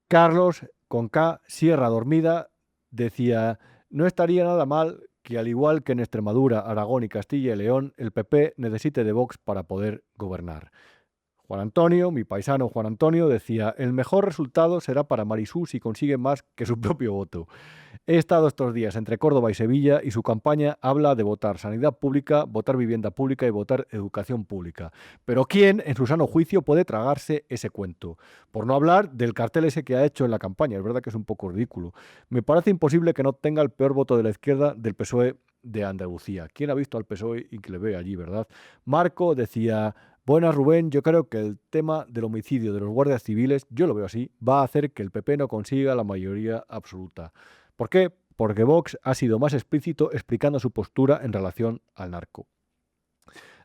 Carlos, con K, Sierra Dormida, decía: no estaría nada mal que, al igual que en Extremadura, Aragón y Castilla y León, el PP necesite de Vox para poder gobernar. Juan Antonio, mi paisano Juan Antonio, decía: el mejor resultado será para Marisú si consigue más que su propio voto. He estado estos días entre Córdoba y Sevilla y su campaña habla de votar sanidad pública, votar vivienda pública y votar educación pública. Pero ¿quién, en su sano juicio, puede tragarse ese cuento? Por no hablar del cartel ese que ha hecho en la campaña. Es verdad que es un poco ridículo. Me parece imposible que no tenga el peor voto de la izquierda del PSOE de Andalucía. ¿Quién ha visto al PSOE y que le ve allí, verdad? Marco decía: buenas, Rubén, yo creo que el tema del homicidio de los guardias civiles, yo lo veo así, va a hacer que el PP no consiga la mayoría absoluta. ¿Por qué? porque Vox ha sido más explícito explicando su postura en relación al narco.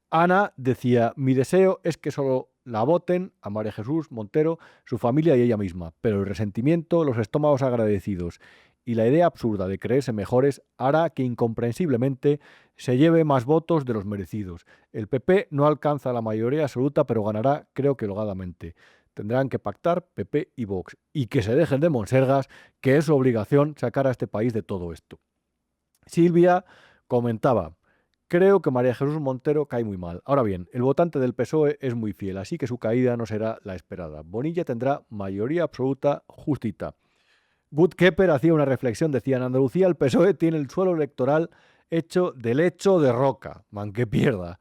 Ana decía, mi deseo es que solo la voten a María Jesús Montero, su familia y ella misma, pero el resentimiento, los estómagos agradecidos y la idea absurda de creerse mejores hará que incomprensiblemente se lleve más votos de los merecidos. El PP no alcanza la mayoría absoluta, pero ganará, creo que holgadamente. Tendrán que pactar PP y Vox, y que se dejen de monsergas, que es su obligación sacar a este país de todo esto. Silvia comentaba, creo que María Jesús Montero cae muy mal. Ahora bien, el votante del PSOE es muy fiel, así que su caída no será la esperada. Bonilla tendrá mayoría absoluta justita. Bud Kepper hacía una reflexión, decía, en Andalucía el PSOE tiene el suelo electoral hecho de lecho de roca, man que pierda.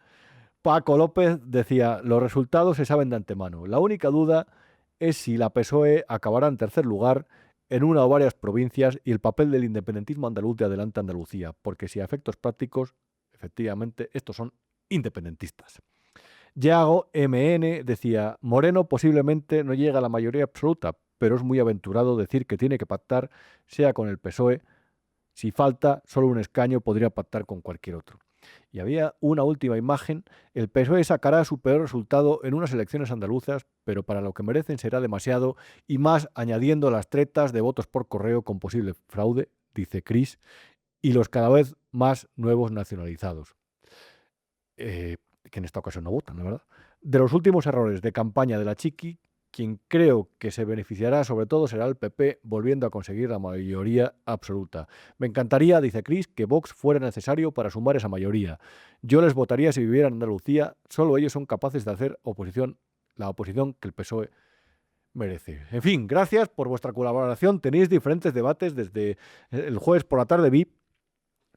Paco López decía, los resultados se saben de antemano. La única duda es si la PSOE acabará en tercer lugar en una o varias provincias y el papel del independentismo andaluz de Adelante Andalucía, porque si a efectos prácticos, efectivamente, estos son independentistas. Yago MN decía, Moreno posiblemente no llega a la mayoría absoluta, pero es muy aventurado decir que tiene que pactar, sea con el PSOE. Si falta solo un escaño, podría pactar con cualquier otro. Y había una última imagen, el PSOE sacará su peor resultado en unas elecciones andaluzas, pero para lo que merecen será demasiado, y más añadiendo las tretas de votos por correo con posible fraude, dice Cris, y los cada vez más nuevos nacionalizados, que en esta ocasión no votan, la verdad. De los últimos errores de campaña de la Chiqui, quien creo que se beneficiará sobre todo será el PP, volviendo a conseguir la mayoría absoluta. Me encantaría, dice Cris, que Vox fuera necesario para sumar esa mayoría. Yo les votaría si viviera en Andalucía, solo ellos son capaces de hacer la oposición que el PSOE merece. En fin, gracias por vuestra colaboración. Tenéis diferentes debates desde el jueves por la tarde, vi,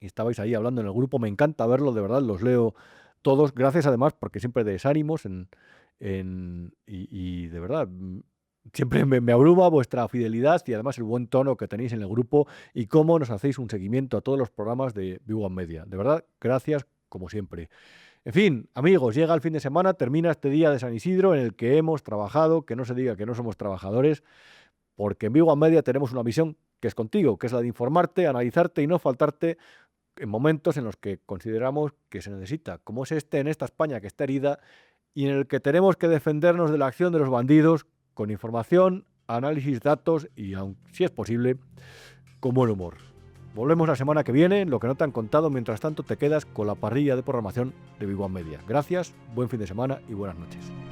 y estabais ahí hablando en el grupo. Me encanta verlo, de verdad, los leo todos. Gracias además, porque siempre desánimos y de verdad, siempre me abruma vuestra fidelidad y además el buen tono que tenéis en el grupo y cómo nos hacéis un seguimiento a todos los programas de Big One Media. De verdad, gracias como siempre. En fin, amigos, llega el fin de semana, termina este día de San Isidro en el que hemos trabajado, que no se diga que no somos trabajadores, porque en Big One Media tenemos una misión que es contigo, que es la de informarte, analizarte y no faltarte en momentos en los que consideramos que se necesita, como es en esta España que está herida, y en el que tenemos que defendernos de la acción de los bandidos con información, análisis, datos y, si es posible, con buen humor. Volvemos la semana que viene en lo que no te han contado. Mientras tanto, te quedas con la parrilla de programación de Big One Media. Gracias, buen fin de semana y buenas noches.